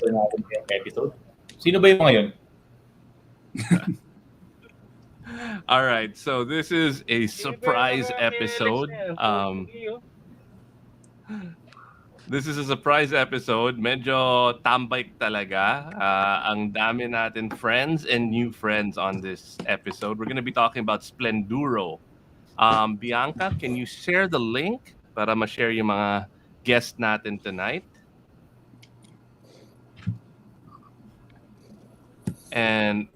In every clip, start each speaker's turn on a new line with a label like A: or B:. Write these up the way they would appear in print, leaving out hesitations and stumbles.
A: sponsor natin ngayong episode. Sino ba yung mga yun?
B: All right, so this is a surprise episode. This is a surprise episode. Medyo tambay talaga. Ang dami natin friends and new friends on this episode. We're going to be talking about Splenduro. Bianca, can you share the link para ma-share yung mga guests natin tonight? And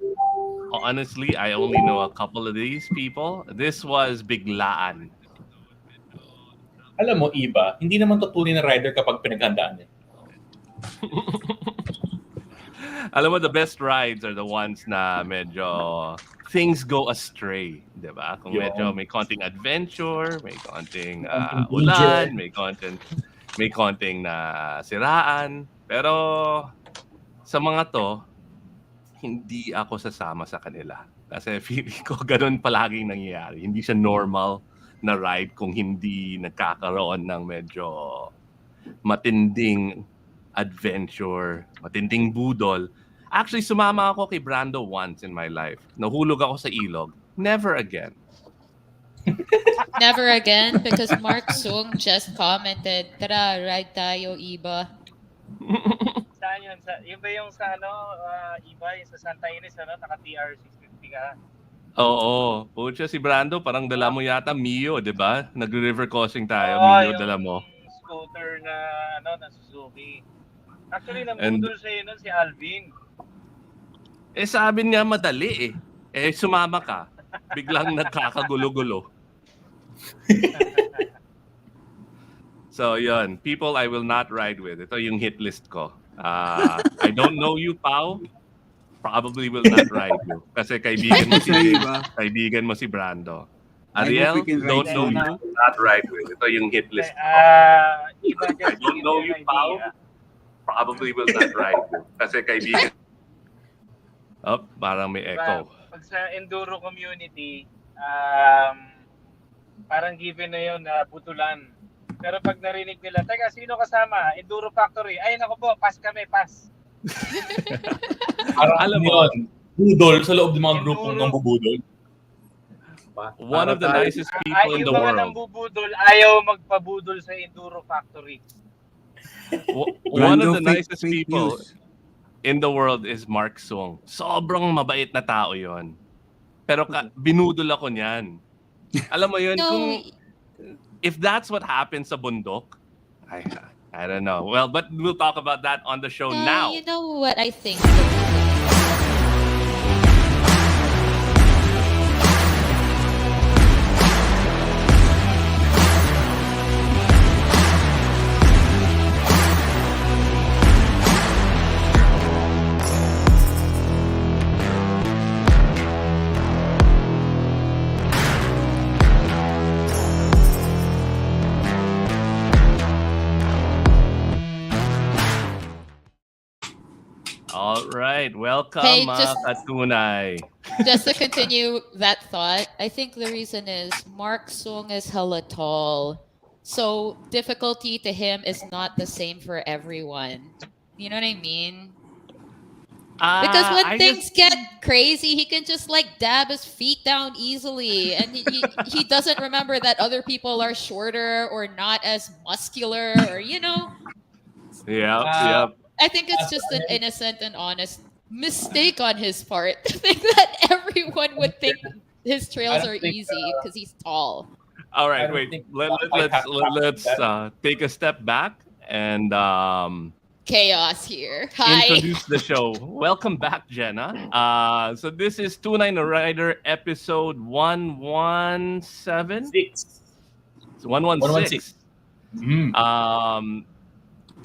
B: honestly, I only know a couple of these people. This was biglaan.
A: Alam mo, iba, hindi naman tutuloy na rider kapag pinaghandaan niya.
B: Alam mo, the best rides are the ones na medyo things go astray, di ba? Kung medyo may konting adventure, may konting ulan, may konting na siraan. Pero sa mga to, hindi ako sasama sa kanila. Kasi feeling ko ganun palaging nangyayari. Hindi siya normal na ride kung hindi nagkakaroon ng medyo matinding adventure, matinding budol. Actually, sumama ako kay Brando once in my life. Nahulog ako sa ilog. Never again.
C: Never again? Because Mark Sung just commented, tara, ride tayo, iba.
D: Saan yun? Yun ba yung sa iba, yung sa Santa Ynez, naka-TR 650 ka?
B: Oo. Pucha, si Brando, parang dala mo yata Mio, di ba? Nag-river crossing tayo. Mio, dala mo.
D: Scooter na, na Suzuki. Actually, nambudol sa'yo nun si Alvin.
B: Sabi niya madali eh. Sumama ka. Biglang nagkakagulo-gulo. So, yun. People I will not ride with. Ito yung hit list ko. I don't know you, Pao. Probably will not ride you. Kasi kaibigan mo si Brando. Ariel, don't know you, not ride with. Ito yung hit list ko. I don't know you, Pao. Probably will not ride you. Kasi kaibigan. Parang may echo.
D: Pag sa enduro community, parang given na yun na butulan. Pero pag narinig nila, teka, sino kasama? Enduro Factory. Ay, naku po, pass kami, pass.
A: Alam mo yun, budol sa loob ng mga grupong nambubudol.
B: One of the nicest people in the world.
D: Yung mga nambubudol, ayaw magpabudol sa Enduro Factory.
B: One of the nicest people in the world is Mark Sung. Sobrang mabait na tao yon. Pero binudol ako niyan. Alam mo yun, if that's what happens sa bundok, I don't know. Well, but we'll talk about that on the show now.
C: You know what I think?
B: All right, welcome mga katunay.
C: Just to continue that thought, I think the reason is Mark Sung is hella tall. So difficulty to him is not the same for everyone. You know what I mean? Because when things get crazy, he can just dab his feet down easily. And he doesn't remember that other people are shorter or not as muscular or,
B: Yeah.
C: I think it's just an innocent and honest mistake on his part to think that everyone would think his trails are easy because he's tall.
B: All right, wait. Let's take a step back and
C: chaos here. Hi.
B: Introduce the show. Welcome back, Jenna. So this is 29 Rider episode 117. 116.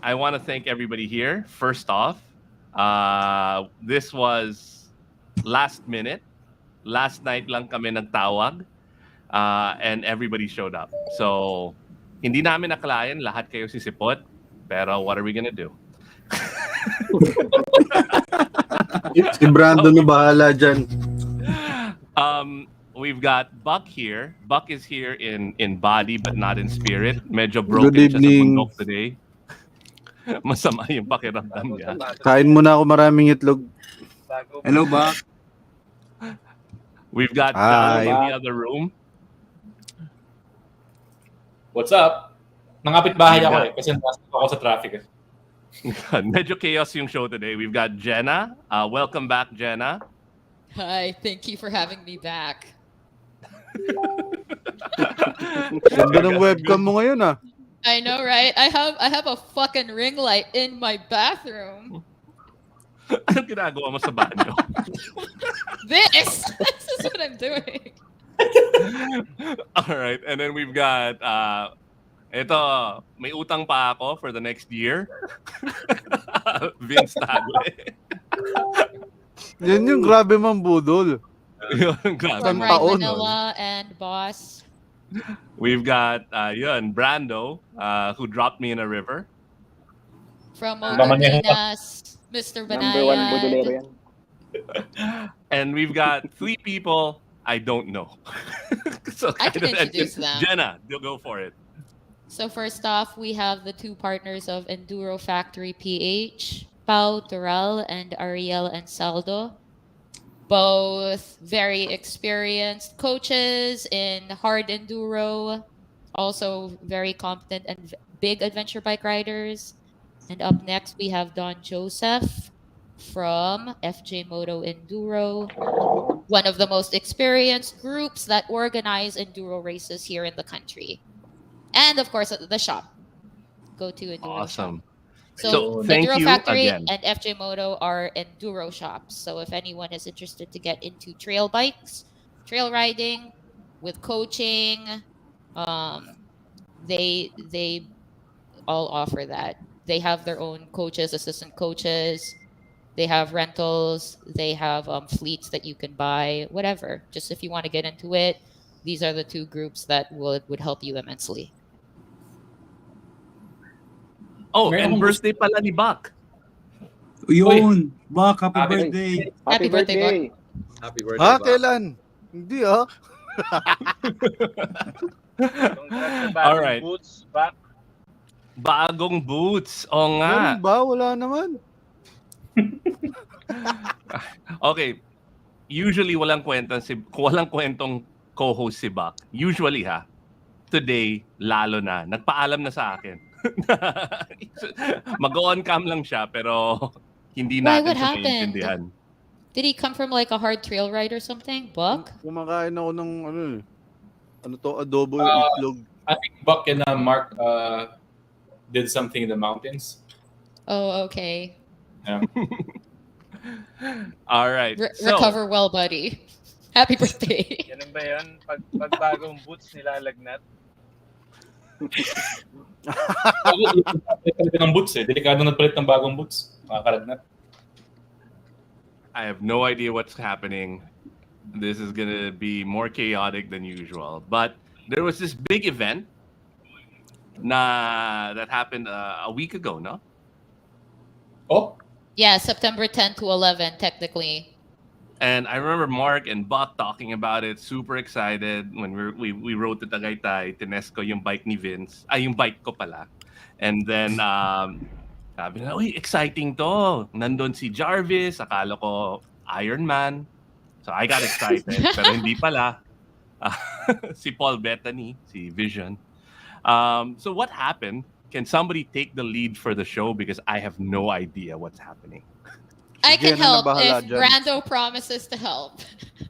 B: I want to thank everybody here. First off, this was last minute. Last night lang kami nagtawag and everybody showed up. So, hindi namin nakalayan lahat kayo sisipot. Pero what are we gonna do?
E: Si Brando na bahala dyan.
B: We've got Buck here. Buck is here in body but not in spirit. Medyo broken siya sa bundok today. Masama yung pakiramdam niya.
E: Kain muna ako maraming itlog.
F: Hello, Bak.
B: We've got
E: Hi.
B: Jalo in the other room.
A: What's up? Nangapit bahay ako
B: Yeah.
A: kasi nasa ako sa traffic.
B: Medyo chaos yung show today. We've got Jenna. Welcome back, Jenna.
C: Hi, thank you for having me back.
E: Ganda ng webcam mo ngayon ah.
C: I know, right? I have a fucking ring light in my bathroom.
B: Anong ginagawa mo sa banyo?
C: This is what I'm doing.
B: All right. And then we've got, ito, may utang pa ako for the next year. Vince Tagle.
E: Yan yung grabe mang budol.
B: Yun, grabe.
C: From
E: Isang
C: Ride
E: taon,
C: Manila and Boss.
B: We've got, Brando, who dropped me in a river.
C: From
A: Mamaneho pa.
C: Modelinas, Mr.
G: Number one budolero
C: Banayad.
G: yan.
B: And we've got 3 people I don't know. So,
C: I can introduce them.
B: Jenna, go for it.
C: So first off, we have the two partners of Enduro Factory PH, Pao Toral and Ariel Ansaldo. Both very experienced coaches in hard enduro, also very competent and big adventure bike riders. And up next, we have Don Joseph from FJ Moto Enduro, one of the most experienced groups that organize enduro races here in the country. And of course, the shop. Go to Enduro Shop.
B: Awesome.
C: So,
B: thank
C: Enduro
B: you
C: Factory
B: again.
C: and FJ Moto are enduro shops. So if anyone is interested to get into trail bikes, trail riding, with coaching, they all offer that. They have their own coaches, assistant coaches. They have rentals. They have fleets that you can buy, whatever. Just if you want to get into it, these are the two groups that would help you immensely.
B: Oh,
A: Meron
B: and
A: akong
B: birthday pala ni Bak.
F: Yun. Bak, happy
A: Happy-
F: birthday.
C: Happy birthday, Bak.
H: Happy birthday,
E: Ha?
H: Bak.
E: Kailan? Hindi ah.
D: Congrats sa
B: All
D: bagong
B: right.
D: boots, back.
B: Bagong boots. O nga.
E: Meron ba? Wala naman.
B: Okay. Usually walang kwentong co-host si Bak. Usually ha. Today, lalo na. Nagpaalam na sa akin. Mag-on cam lang siya pero hindi
C: Why?
B: natin
C: What
B: siya
C: happened?
B: maintindihan.
C: Did he come from like a hard trail ride or something? Buck?
E: Kumakain ako ng ano to, adobo
A: Ah,
E: itlog.
A: I think Buck and Mark did something in the mountains.
C: Oh, okay.
B: All right. So,
C: Recover well, buddy. Happy birthday.
D: Ganun ba yun? Pag bagong boots nilalagnat?
A: Palit ng boots eh. Delikado nagpalit ng bagong boots. Makakalagnat.
B: I have no idea what's happening. This is going to be more chaotic than usual. But there was this big event that happened a week ago, no?
A: Oh,
C: Yeah, September 10 to 11, technically.
B: And I remember Mark and Buck talking about it, super excited when we rode to Tagaytay, tinest ko yung bike ni Vince. Yung bike ko pala. And then, sabi na, uy, exciting to. Nandun si Jarvis, akala ko Iron Man. So I got excited, pero hindi pala. Si Paul Bettany, si Vision. So what happened? Can somebody take the lead for the show? Because I have no idea what's happening.
C: I can
E: Jenna na
C: help
E: bahala
C: if
E: dyan.
C: Brando promises to help.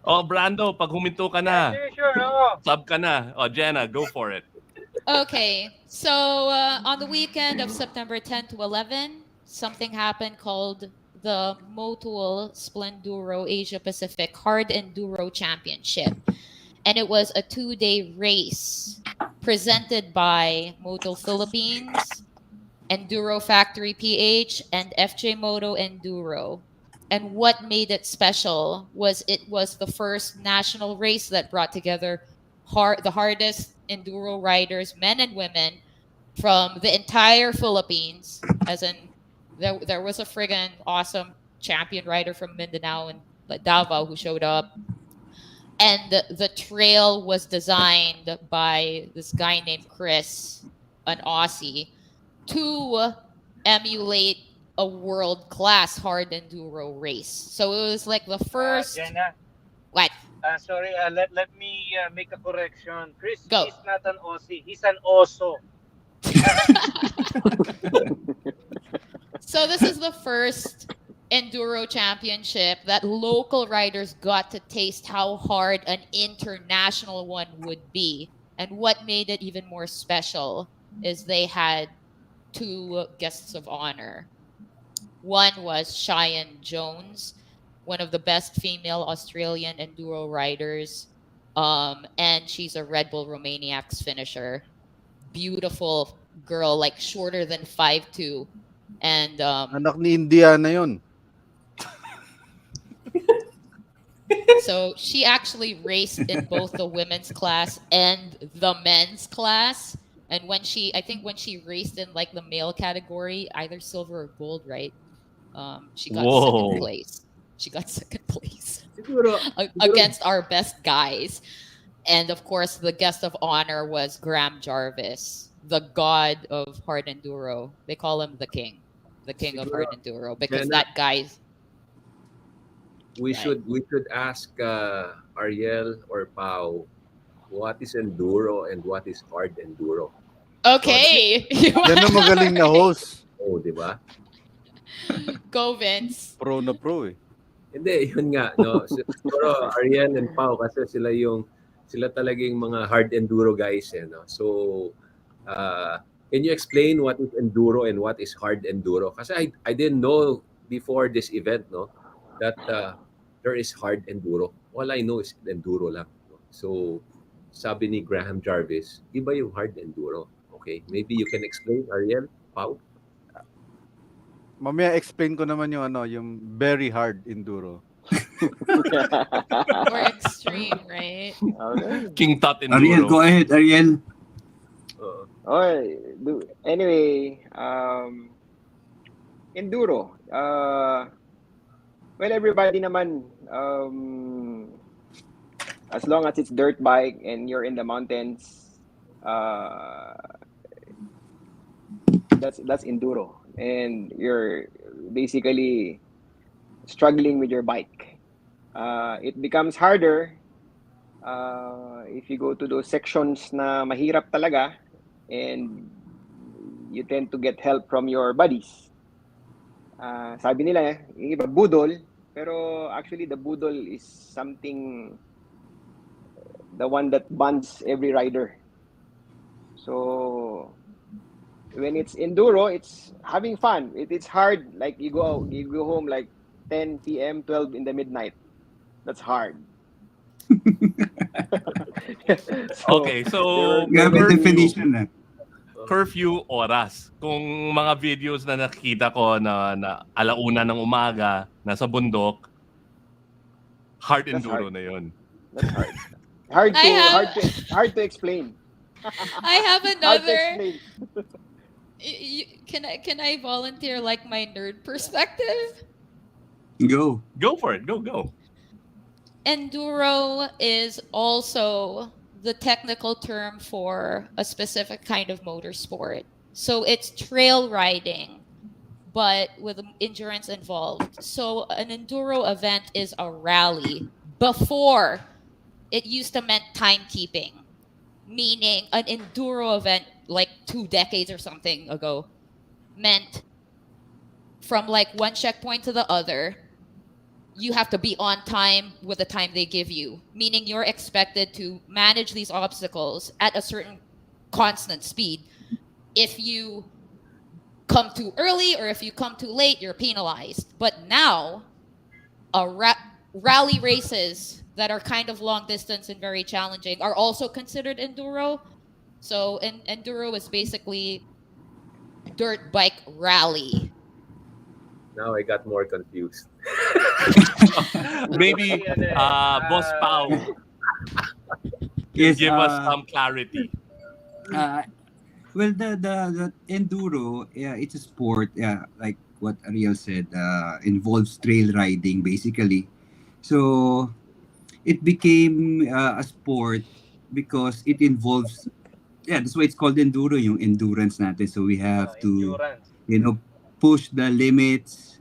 B: Oh, Brando, pag huminto ka na,
D: Sure, oo.
B: sub ka na. Oh, Jenna, go for it.
C: Okay, so on the weekend of September 10 to 11, something happened called the Motul Splenduro Asia Pacific Hard Enduro Championship. And it was a 2-day race presented by Motul Philippines, Enduro Factory PH, and FJ Moto Enduro. And what made it special was it was the first national race that brought together the hardest enduro riders, men and women, from the entire Philippines. As in, there was a friggin' awesome champion rider from Mindanao and Davao who showed up. And the trail was designed by this guy named Chris, an Aussie, to emulate a world-class hard enduro race. So it was like the first.
D: Jenna,
C: What?
D: sorry, let me make a correction. Chris
C: Go.
D: is not an Aussie. He's an Oso.
C: So this is the first enduro championship that local riders got to taste how hard an international one would be. And what made it even more special is they had two guests of honor. One was Cheyenne Jones, one of the best female Australian enduro riders. And she's a Red Bull Romaniacs finisher. Beautiful girl, like shorter than 5'2". And
E: Anak ni Indiana yun.
C: so she actually raced in both the women's class and the men's class. And I think when she raced in like the male category, either silver or gold, right? She got second place. She got second place
H: Siguro,
C: against our best guys. And of course, the guest of honor was Graham Jarvis, the god of hard enduro. They call him the king of hard enduro, because
H: Jenna,
C: that guy's
H: we
C: right.
H: should ask Ariel or Pao what is enduro and what is hard enduro.
C: Okay.
E: Yan ang magaling na host.
H: Oh, di ba?
C: Go, Vince.
E: Pro na pro eh.
H: Hindi, yun nga, no. Siguro Ariel and Pao kasi sila talagang mga hard enduro guys, eh, no. So, can you explain what is enduro and what is hard enduro? Kasi I didn't know before this event, no, that there is hard enduro. All I know is enduro lang. No? So, sabi ni Graham Jarvis, iba yung hard enduro. Okay, maybe you can explain, Ariel, Pao?
E: Mamaya explain ko naman yung very hard enduro.
C: Or extreme, right?
G: Okay.
B: King Tut Enduro.
F: Ariel, go ahead, Ariel.
G: Alright. Anyway, enduro. Well, everybody naman, as long as it's dirt bike and you're in the mountains, that's enduro, and you're basically struggling with your bike. It becomes harder if you go to those sections na mahirap talaga, and you tend to get help from your buddies. Sabi nila, yung iba budol, pero actually the budol is something, the one that bonds every rider. So when it's enduro, it's having fun. It's hard. Like you go home like 10 p.m., 12 in the midnight. That's hard.
B: Okay, so
F: Grabe definition na.
B: curfew oras. Kung mga videos na nakita ko na alauna ng umaga, nasa bundok, hard
G: That's
B: enduro
G: hard.
B: na yun.
G: That's hard. Hard to explain.
C: I have
G: Hard to
C: another.
G: explain.
C: Can I volunteer like my nerd perspective?
F: Go.
B: Go for it. Go.
C: Enduro is also the technical term for a specific kind of motorsport. So it's trail riding, but with endurance involved. So an enduro event is a rally. Before, it used to mean timekeeping, meaning an enduro event like 2 decades or something ago meant from like one checkpoint to the other, you have to be on time with the time they give you, meaning you're expected to manage these obstacles at a certain constant speed. If you come too early or if you come too late, you're penalized. But now, rally races that are kind of long distance and very challenging are also considered enduro. So enduro is basically dirt bike rally.
H: Now I got more confused.
B: Maybe Boss Pao
F: Yes,
B: give us some clarity.
F: Well, the enduro, yeah, it's a sport. Yeah, like what Ariel said, involves trail riding basically. So it became a sport because it involves, yeah, that's why it's called enduro, yung endurance natin. So we have to,
D: Endurance.
F: push the limits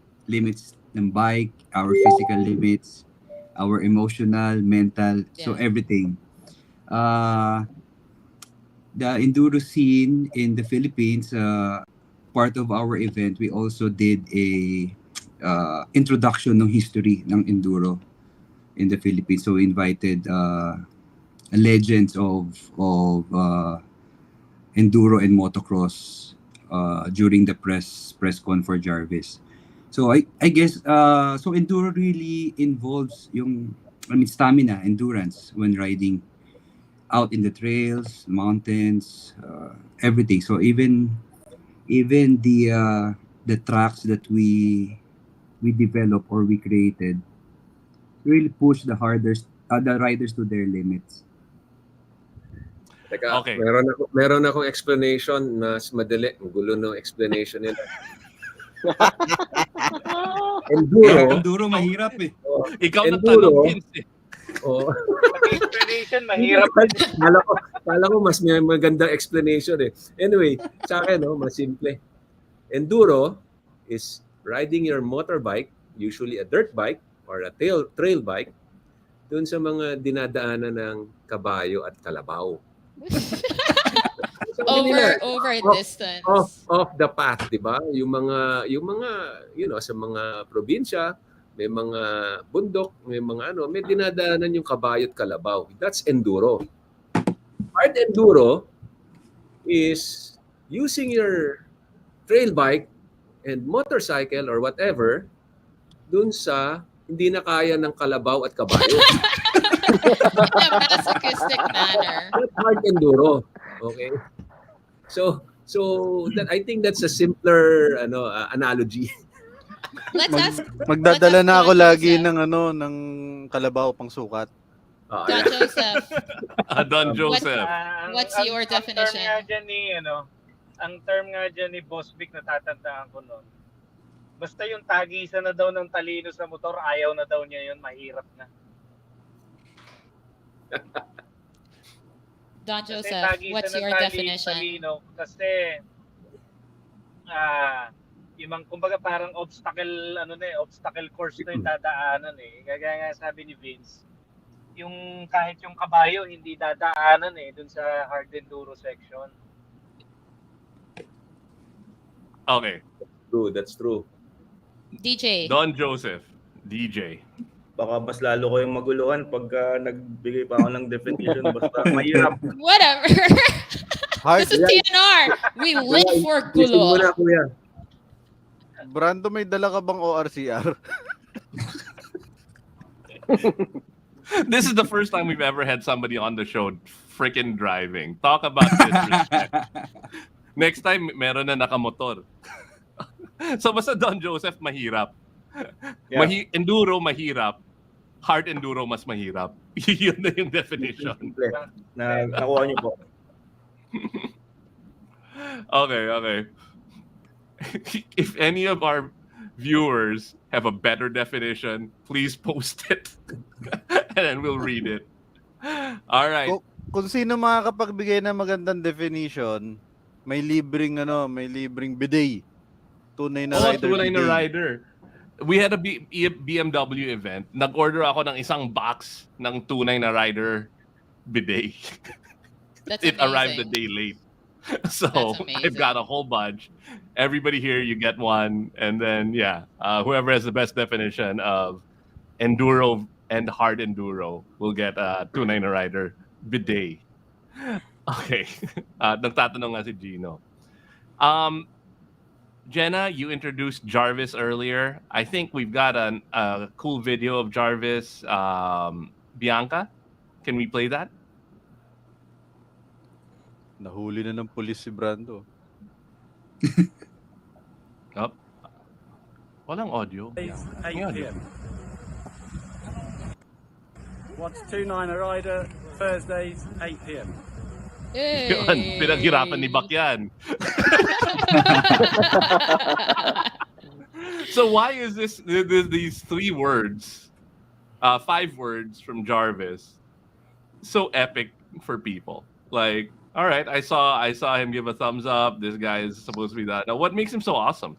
F: ng bike, our physical limits, our emotional, mental, so
C: Yeah.
F: everything. The enduro scene in the Philippines, part of our event, we also did a introduction ng history ng enduro in the Philippines. So we invited legends of enduro and motocross during the press con for Jarvis. So I guess so enduro really involves stamina, endurance when riding out in the trails, mountains, everything. So even the tracks that we develop or we created really push the riders to their limits.
H: Teka,
B: Okay.
H: meron akong explanation na mas madali. Ang gulo ng explanation nila.
F: Enduro mahirap eh.
B: Ikaw na
H: Enduro.
B: tanong, Vince.
H: Oh.
D: Explanation, mahirap.
H: Kala ko mas may magandang explanation eh. Anyway, sa akin, mas simple. Enduro is riding your motorbike, usually a dirt bike or a trail bike, dun sa mga dinadaanan ng kabayo at kalabaw.
C: over a distance.
H: Off the path, di ba? Yung mga sa mga probinsya, may mga bundok, may dinadaanan yung kabayo at kalabaw. That's enduro. Hard enduro is using your trail bike and motorcycle or whatever dun sa hindi na kaya ng kalabaw at kabayo.
C: In a masochistic manner.
H: That's hard enduro. Okay? So that I think that's a simpler analogy.
C: Let's ask
E: Magdadala na ako
C: Don
E: lagi
C: Joseph.
E: ng kalabaw pang sukat.
C: Don Joseph,
B: Don Joseph.
C: what's your definition?
D: Ang term nga dyan ni Boss Vic, natatandaan ko nun. Basta yung tagisan na daw ng talino sa motor, ayaw na daw niya yun, mahirap na.
C: Don
D: Kasi
C: Joseph,
D: tagisan
C: what's
D: ng
C: your definition?
D: talino, kasi yung kumbaga parang obstacle course na yung dadaanan eh. Kaya nga sabi ni Vince, yung kahit yung kabayo hindi dadaanan eh dun sa hard enduro section.
B: Okay.
H: That's true.
C: DJ.
B: Don Joseph. DJ.
I: Baka mas lalo ko yung maguluhan pagka nagbigay pa ako ng definition. Basta mahirap.
C: Whatever.
E: Hard.
C: This is TNR. We live for gulo.
H: Muna, kuya.
E: Brando, may dala ka bang ORCR?
B: This is the first time we've ever had somebody on the show freaking driving. Talk about disrespect. Next time, meron na nakamotor. So basta Don Joseph, mahirap.
I: Yeah.
B: Enduro, mahirap. Hard enduro, mas mahirap. Yun na yung definition.
I: Simple. Nakuha niyo po.
B: Okay. If any of our viewers have a better definition, please post it. And then we'll read it. All right.
E: Kung sino makakapagbigay ng magandang definition, may libreng bidet. Tunay na rider.
B: Tunay na
E: bidet.
B: rider. We had a BMW event. Nag-order ako ng isang box ng tunay na rider bidet.
C: That's
B: It arrived a
C: amazing.
B: day late. So
C: That's amazing.
B: I've got a whole bunch. Everybody here, you get one. And then, whoever has the best definition of enduro and hard enduro will get a tunay na rider bidet. Okay. Nagtatanong nga si Gino. Jenna, you introduced Jarvis earlier. I think we've got a cool video of Jarvis. Bianca, can we play that?
E: Nahuli na ng pulis si Brando.
B: Up. Walang audio.
J: 8 p.m. Wants 2-9 a rider, Thursdays, 8 p.m.
B: Yun, pinaghirapan ni Bak yan. So why is these 3 words, 5 words from Jarvis, so epic for people? Like, all right, I saw him give a thumbs up. This guy is supposed to be that. Now, what makes him so awesome?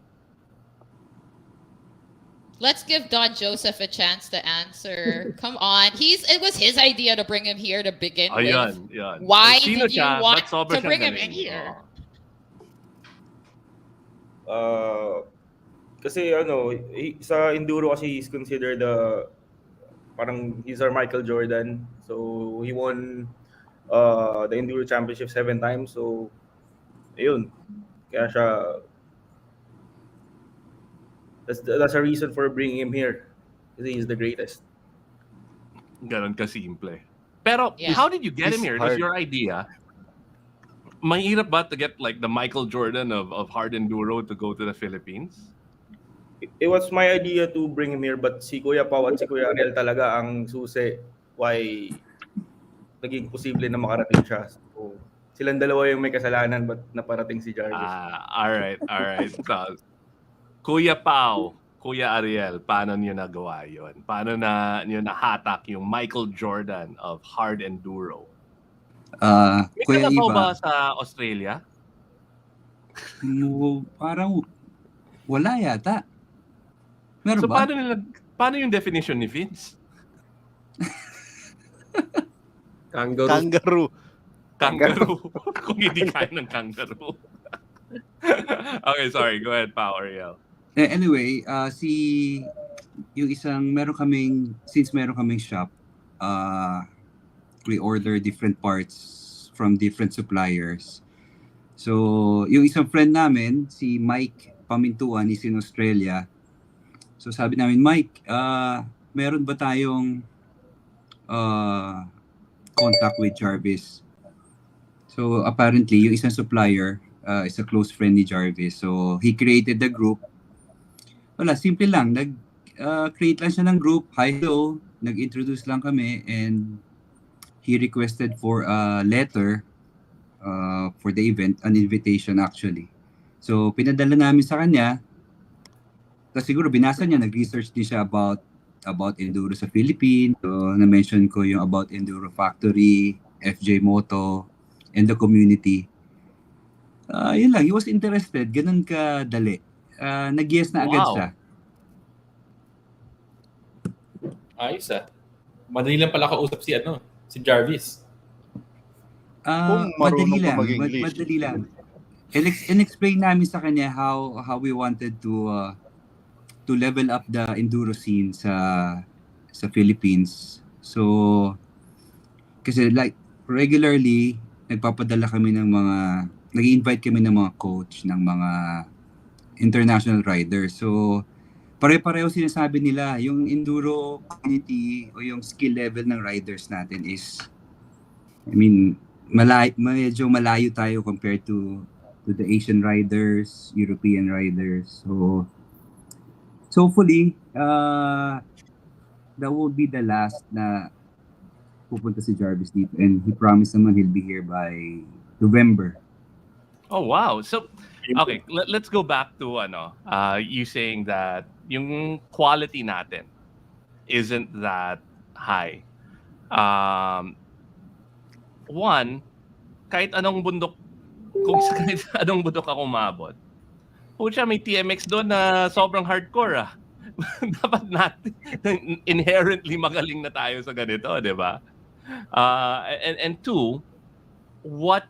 C: Let's give Don Joseph a chance to answer. Come on. It was his idea to bring him here to begin with.
B: Yan.
C: Why
B: Sino
C: did you
B: siya?
C: want
B: Ba't sobra
C: to bring
B: siyang
C: him in
B: galing?
C: here?
I: Kasi sa enduro kasi he's considered parang he's our Michael Jordan. So he won the enduro championship 7 times. So ayun. Kaya siya that's a reason for bringing him here. Kasi he's the greatest.
B: Ganon kasimple. Pero
C: Yeah.
B: how did you get him
E: It's
B: here? It was
E: hard.
B: your idea. Mahirap ba to get like the Michael Jordan of hard enduro to go to the Philippines?
I: It was my idea to bring him here, but si Kuya Pao at si Kuya Ariel talaga ang susi why naging posible na makarating siya. So, silang dalawa yung may kasalanan but naparating si Jarvis.
B: All right. So, Kuya Pao, Kuya Ariel, paano niyo nagawa yun? Paano niyo nahatak yung Michael Jordan of hard enduro? May
F: Kuya
B: kalabaw
F: Iba,
B: ba sa Australia?
F: parang wala yata. Meron
B: So
F: ba?
B: paano yung definition ni Vince?
H: Kangaroo.
B: Kangaroo. Kung hindi kaya ng kangaroo. Okay, sorry. Go ahead, Pao, Ariel.
F: Anyway, yung isang meron kaming shop, we order different parts from different suppliers. So, yung isang friend namin, si Mike Pamintuan, is in Australia. So, sabi namin, Mike, meron ba tayong contact with Jarvis? So, apparently, yung isang supplier is a close friend ni Jarvis. So, he created the group. Wala, simple lang. Nag-create lang siya ng group. Hi, hello. Nag-introduce lang kami and he requested for a letter for the event, an invitation actually. So, pinadala namin sa kanya. Tapos siguro binasa niya, nag-research din siya about enduro sa Philippines. So, na-mention ko yung about Enduro Factory, FJ Moto, and the community. Yun lang, he was interested. Ganun kadali. Nag-yes na agad siya.
A: Ayos Madali lang pala kausap si Jarvis.
E: Kung marunong
F: Madali
E: ka
F: lang.
E: mag-English.
F: Madali lang. In-explain namin sa kanya how we wanted to level up the enduro scene sa Philippines. So, kasi like regularly, nag-invite kami ng mga coach ng mga international riders. So, pare-pareho sinasabi nila, yung enduro community o yung skill level ng riders natin is, medyo malayo tayo compared to the Asian riders, European riders. So hopefully, that will be the last na pupunta si Jarvis dito. And he promised naman he'll be here by November.
B: Oh, wow. So, okay, let's go back to you saying that yung quality natin isn't that high. One, kahit anong bundok ako umabot, pucha, may TMX doon na sobrang hardcore Dapat natin inherently magaling na tayo sa ganito, di ba? And two, what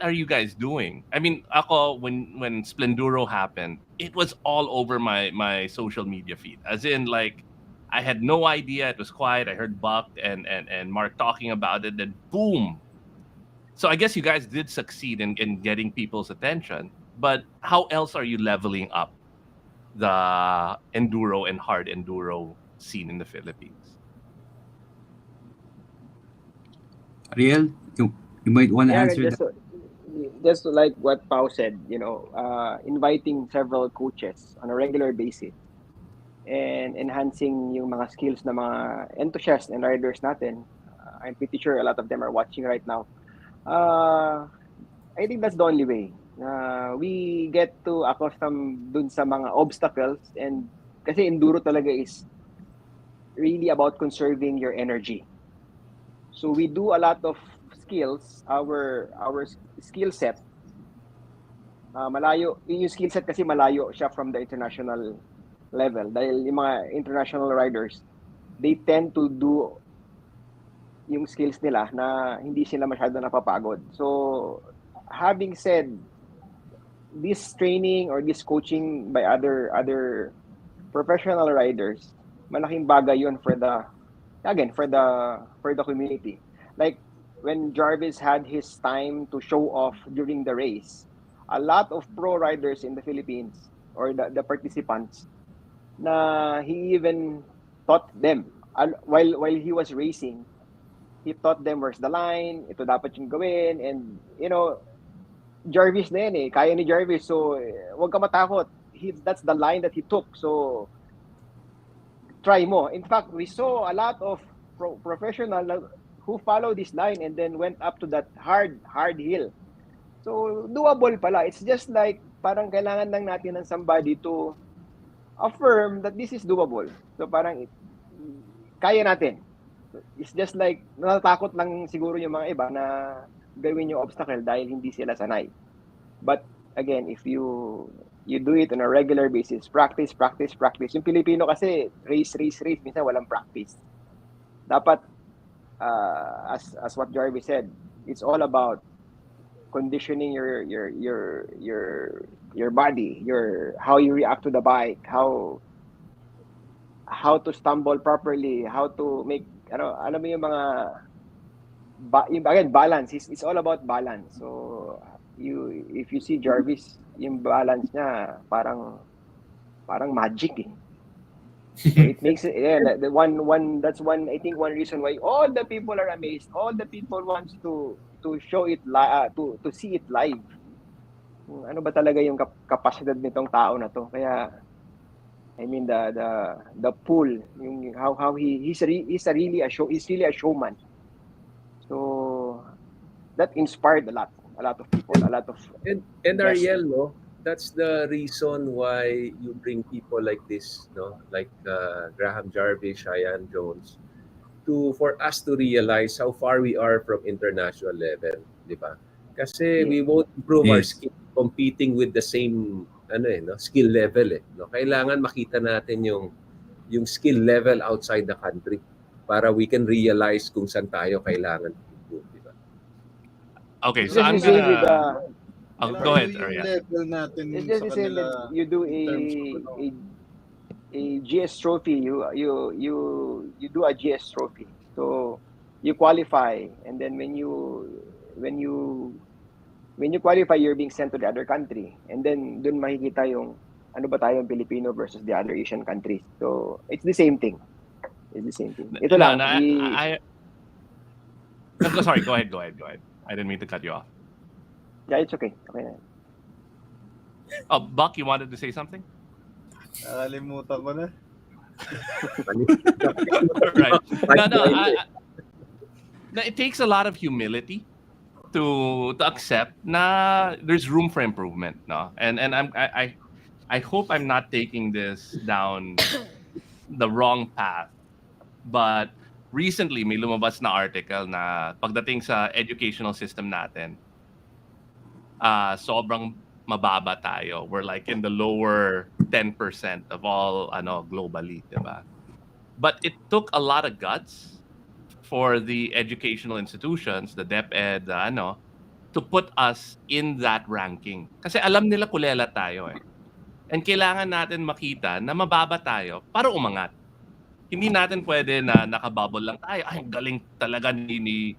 B: are you guys doing? I mean, ako when Splenduro happened, it was all over my social media feed. As in, like, I had no idea. It was quiet. I heard Buck and Mark talking about it. Then boom. So I guess you guys did succeed in getting people's attention. But how else are you leveling up the enduro and hard enduro scene in the Philippines?
F: Ariel, you might want to answer that.
G: Just like what Pao said, inviting several coaches on a regular basis and enhancing yung mga skills ng mga enthusiasts and riders natin. I'm pretty sure a lot of them are watching right now. I think that's the only way. We get to accustom dun sa mga obstacles, and kasi enduro talaga is really about conserving your energy. So we do a lot of skills, our skill set. Malayo, yung skill set kasi malayo siya from the international level. Dahil yung mga international riders, they tend to do yung skills nila na hindi sila masyado napapagod. So, having said, this training or this coaching by other professional riders, malaking bagay yun for the community. Like when Jarvis had his time to show off during the race, a lot of pro riders in the Philippines or the participants na he even taught them while he was racing. He taught them where's the line, ito dapat yung gawin, and Jarvis na yan eh, kaya ni Jarvis, so huwag ka matakot. That's the line that he took, so try mo. In fact, we saw a lot of professional who followed this line and then went up to that hard hill. So, doable pala. It's just like, parang kailangan lang natin ng somebody to affirm that this is doable. So, parang kaya natin. It's just like, natatakot lang siguro yung mga iba na gawin yung obstacle dahil hindi sila sanay. But again, if you do it on a regular basis, practice. Yung Pilipino kasi race, minsan walang practice. Dapat as what Jarvis said, it's all about conditioning your body, how you react to the bike, how to stumble properly, how to make alam mo yung mga again, balance. It's all about balance. So if you see Jarvis, yung balance niya parang magic eh. So it makes it that's one I think one reason why all the people are amazed. All the people wants to show it to see it live. Ano ba talaga yung kapasidad nitong tao na to? Kaya I mean the pool, yung how he's really a showman. So that inspired a lot of people, a lot of
H: and Ariel, no, that's the reason why you bring people like this, no, like Graham Jarvis, Cheyenne Jones, for us to realize how far we are from international level, di ba? Kasi we won't improve our skill competing with the same skill level eh, no? Kailangan makita natin yung skill level outside the country para we can realize kung saan tayo kailangan improve, di ba?
B: Okay, so I'm gonna go ahead, Ariel.
G: It's just the same that you do a GS trophy, you do a GS trophy. So you qualify, and then when you qualify, you're being sent to the other country, and then dun makikita yung ano ba tayong Filipino versus the other Asian countries. So it's the same thing. Ito lang.
B: Sorry, go ahead. I didn't mean to cut you off.
G: Yeah, it's okay. Okay na.
B: Oh, Buck, you wanted to say something?
E: Nakalimutan ko na.
B: Right. No, it takes a lot of humility to accept na there's room for improvement, no? And I hope I'm not taking this down the wrong path. But recently may lumabas na article na pagdating sa educational system natin, sobrang mababa tayo. We're like in the lower 10% of all globally, diba? But it took a lot of guts for the educational institutions, the DepEd, to put us in that ranking. Kasi alam nila kulela tayo eh. And kailangan natin makita na mababa tayo para umangat. Hindi natin pwede na nakabubble lang tayo. Ay, galing talaga ni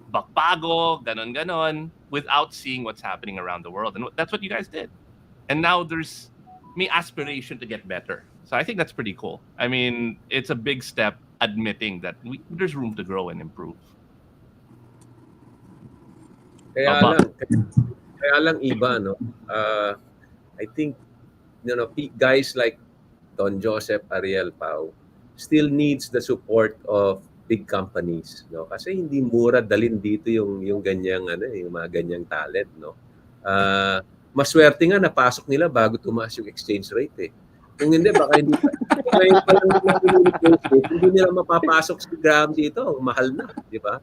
B: Bakpago, ganon, without seeing what's happening around the world. And that's what you guys did. And now there's may aspiration to get better. So I think that's pretty cool. I mean, it's a big step admitting that there's room to grow and improve.
H: Kaya lang iba, no? I think, guys like Don Joseph, Ariel, Pao, still needs the support of big companies, no? Kasi hindi mura dalhin dito yung ganyang yung mga ganyang talent, no? Maswerte nga napasok nila bago tumaas yung exchange rate eh. Kung hindi baka hindi ngayon pa lang hindi nila mapapasok si Graham dito, mahal na, di ba?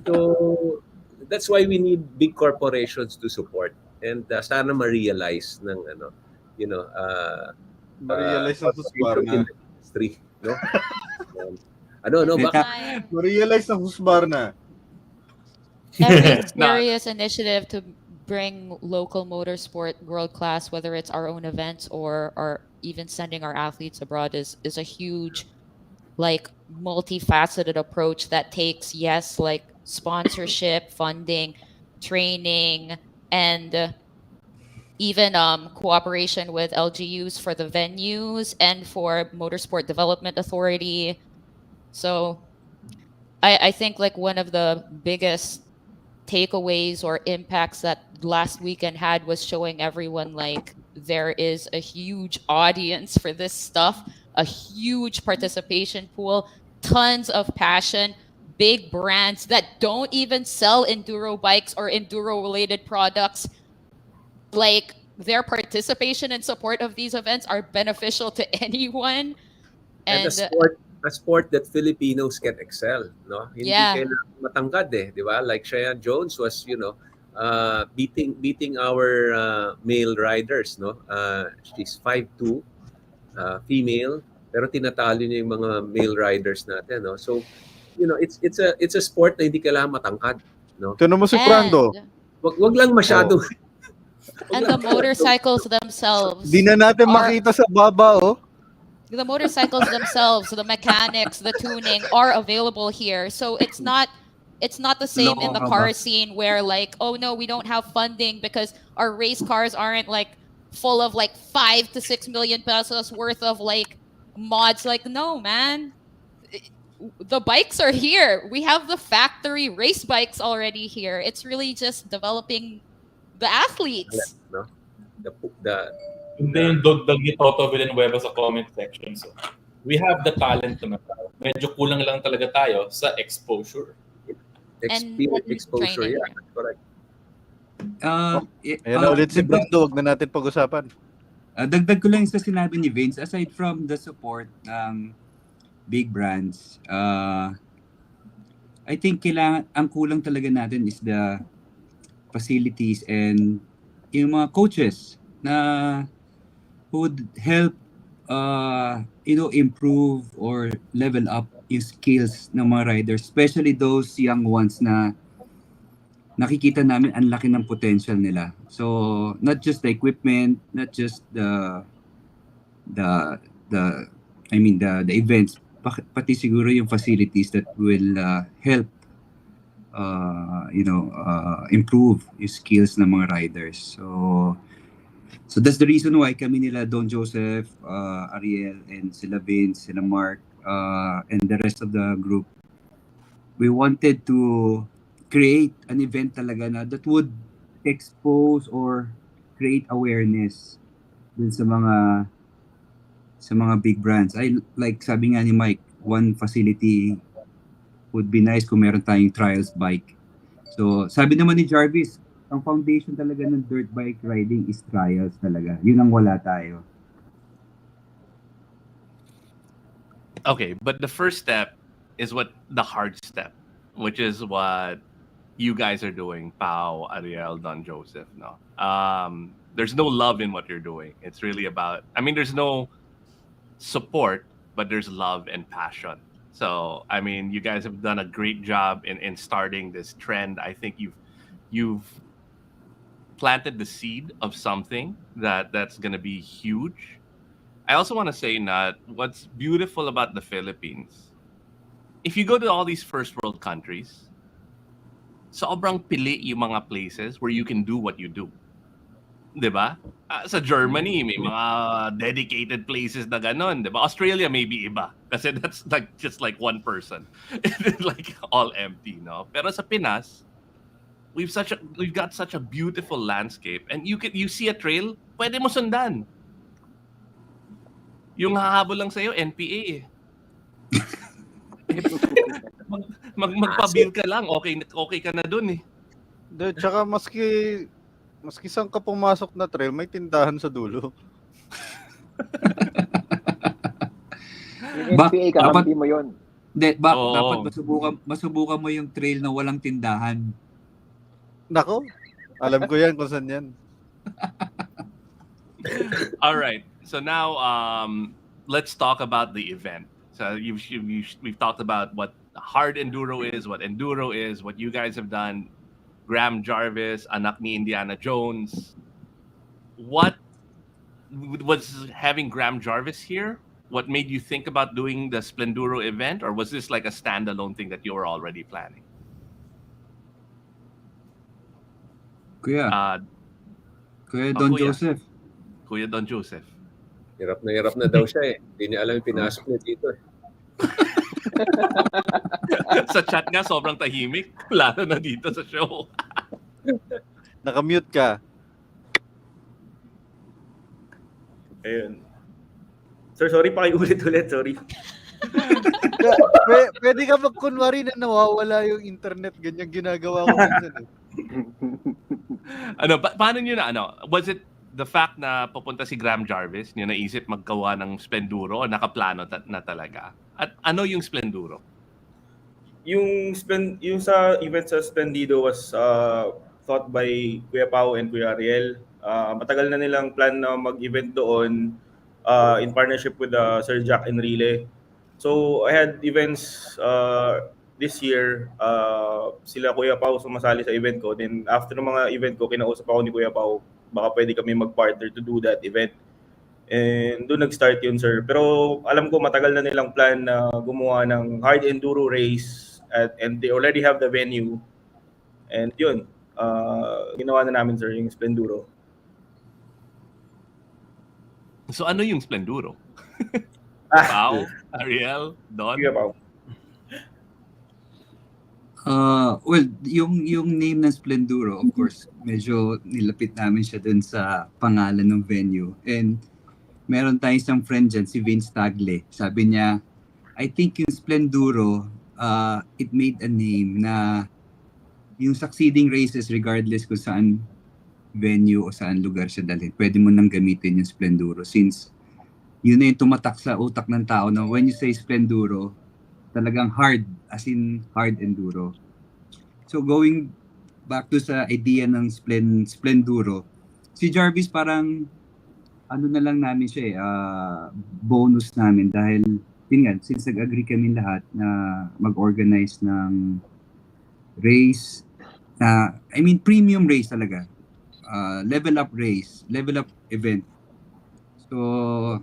H: So that's why we need big corporations to support, and sana ma-realize ng
E: Ma-realize ng
H: contribution in
E: Husqvarna.
H: the industry, no? Ano,
F: Teka,
H: bakit?
E: Ma-realize ng Husqvarna.
C: Every
B: No,
C: serious initiative to bring local motorsport world class, whether it's our own events or even sending our athletes abroad, is a huge, like, multifaceted approach that takes, yes, like sponsorship, funding, training, and even cooperation with LGUs for the venues and for Motorsport Development Authority. So I think like one of the biggest takeaways or impacts that last weekend had was showing everyone like there is a huge audience for this stuff, a huge participation pool, tons of passion, big brands that don't even sell enduro bikes or enduro related products. Like their participation and support of these events are beneficial to anyone.
H: And
C: And
H: a sport that Filipinos can excel, no? Hindi
C: yeah,
H: kailangan matangkad di ba? Like Cheyenne Jones was, beating our male riders, no? She's 5'2", female, pero tinatalo niya yung mga male riders natin, no? So, it's a sport na hindi kailangan matangkad, no?
E: Tinan mo si Brando.
H: Wag lang masyado.
C: And the motorcycles themselves
E: Di na natin
C: are,
E: makita sa baba, oh.
C: the motorcycles themselves, the mechanics, the tuning are available here. So it's not the same in the car scene where like, oh no, we don't have funding because our race cars aren't like full of like 5 to 6 million pesos worth of like mods. Like, no, man. The bikes are here. We have the factory race bikes already here. It's really just developing the athletes.
H: No?
A: Hindi yung dagdag ni Toto Villanueva sa comment section. So, we have the talent naman. Medyo kulang lang talaga tayo sa exposure.
H: Exposure,
C: training.
H: yeah. Correct.
E: Ayan na ulit si Brando, wag na natin pag-usapan.
F: Dagdag ko lang sa sinabi ni Vince, aside from the support ng big brands, I think ang kulang talaga natin is the facilities and yung mga coaches na who would help improve or level up yung skills ng mga riders, especially those young ones na nakikita namin ang laki ng potential nila. So not just the equipment, not just the events, pati siguro yung facilities that will help improve yung skills ng mga riders. So that's the reason why kami nila Don Joseph, Ariel, and sila Vince, sila Mark, and the rest of the group, we wanted to create an event talaga na that would expose or create awareness dun sa mga big brands. Like sabi nga ni Mike, one facility would be nice kung meron tayong trials bike. So sabi naman ni Jarvis, ang foundation talaga ng dirt bike riding is trials talaga. Yun ang wala tayo.
B: Okay, but the first step is the hard step, which is what you guys are doing, Pao, Ariel, Don Joseph. No, there's no love in what you're doing. It's really about. I mean, there's no support, but there's love and passion. So, I mean, you guys have done a great job in starting this trend. I think you've planted the seed of something that's going to be huge. I also want to say that what's beautiful about the Philippines, if you go to all these first world countries, sobrang pili yung mga places where you can do what you do. Diba? Sa Germany, may mga dedicated places na ganon. Diba? Australia, maybe iba. Kasi that's like just like one person. Like all empty, no? Pero sa Pinas, we've got such a beautiful landscape, and you see a trail, pwede mo sundan. Yung hahabol lang sa'yo, NPA eh. Magpabil ka lang, okay ka na dun eh.
E: Tsaka maski saan ka pumasok na trail, may tindahan sa dulo.
G: Yung NPA, kakampi mo yun.
F: Dapat masubukan mo yung trail na walang tindahan.
E: Nako, alam ko yan kung saan yan.
B: All right. So now, let's talk about the event. So we've talked about what hard enduro is, what enduro is, what you guys have done. Graham Jarvis, anak ni Indiana Jones. What was having Graham Jarvis here? What made you think about doing the Splenduro event, or was this like a standalone thing that you were already planning?
F: Kuya,
B: Uh,
F: Kuya Don
B: Kuya.
F: Joseph.
B: Kuya Don Joseph.
H: Hirap na daw siya eh. Hindi niya alam yung pinasok niya dito eh.
B: Sa chat nga, sobrang tahimik. Lalo na dito sa show.
E: Nakamute ka.
I: Ayun. Sir, sorry, pakiulit ulit. Sorry.
E: Pwede ka magkunwari na nawawala yung internet. Ganyan ginagawa ko minsan eh.
B: Paano nyo na, was it the fact na pupunta si Graham Jarvis, nyo naisip maggawa ng Splenduro o nakaplano na talaga? At ano yung Splenduro?
I: Yung sa event sa Splendido was thought by Kuya Pao and Kuya Ariel. Matagal na nilang plan na mag-event doon in partnership with Sir Jack Enrile. So I had events this year. Sila Kuya Pao sumasali sa event ko. Then after ng mga event ko, kinausap ako ni Kuya Pao, baka pwede kami mag-partner to do that event. And doon nag-start yun, sir. Pero alam ko matagal na nilang plan na gumawa ng hard enduro race and they already have the venue. And yun, ginawa na namin, sir, yung Splenduro.
B: So ano yung Splenduro? Pao, Ariel, Don?
I: Kuya Pao.
F: Well, yung name ng Splenduro, of course, medyo nilapit namin siya dun sa pangalan ng venue. And meron tayong isang friend dyan, si Vince Tagle. Sabi niya, I think yung Splenduro, it made a name na yung succeeding races, regardless kung saan venue o saan lugar siya dalhin, pwede mo nang gamitin yung Splenduro. Since yun na yung tumatak sa utak ng tao na when you say Splenduro, talagang hard, as in hard enduro. So going back to sa idea ng Splenduro, si Jarvis parang ano na lang namin siya bonus namin dahil yun nga, since nag-agree kami lahat na mag-organize ng race na, I mean premium race talaga, level up race, level up event. So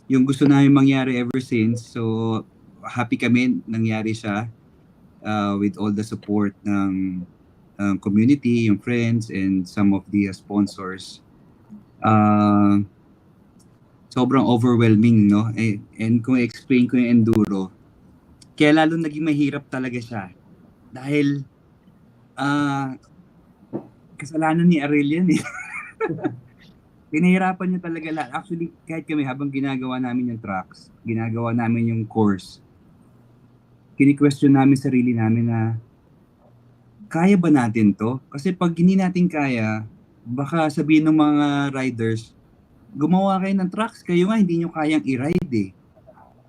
F: yung gusto namin mangyari ever since, so happy kami nangyari siya with all the support ng community, yung friends, and some of the sponsors. Sobrang overwhelming, no? And kung explain ko yung enduro, kaya lalo naging mahirap talaga siya. Dahil kasalanan ni Ariel yan eh. Pinahirapan niya talaga lahat. Actually, kahit kami habang ginagawa namin yung tracks, ginagawa namin yung course, kini-question namin sarili namin na kaya ba natin to? Kasi pag hindi natin kaya, baka sabihin ng mga riders, gumawa kayo ng tracks, kayo nga hindi nyo kayang i-ride eh.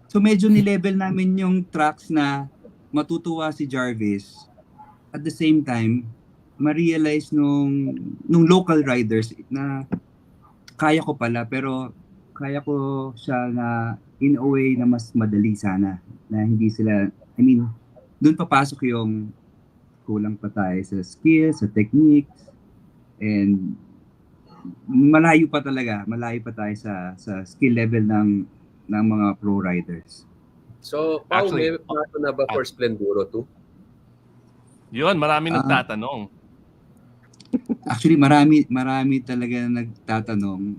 F: So medyo ni-level namin yung tracks na matutuwa si Jarvis. At the same time, ma-realize nung local riders na kaya ko pala, pero kaya ko siya na in a way na mas madali sana. Na hindi sila, I mean, doon papasok yung kulang pa tayo sa skills, sa techniques, and malayo pa tayo sa skill level ng mga pro riders.
H: So, Pao, may plano na ba for Splenduro 2?
B: Yun, marami nagtatanong.
F: Actually, marami talaga nagtatanong.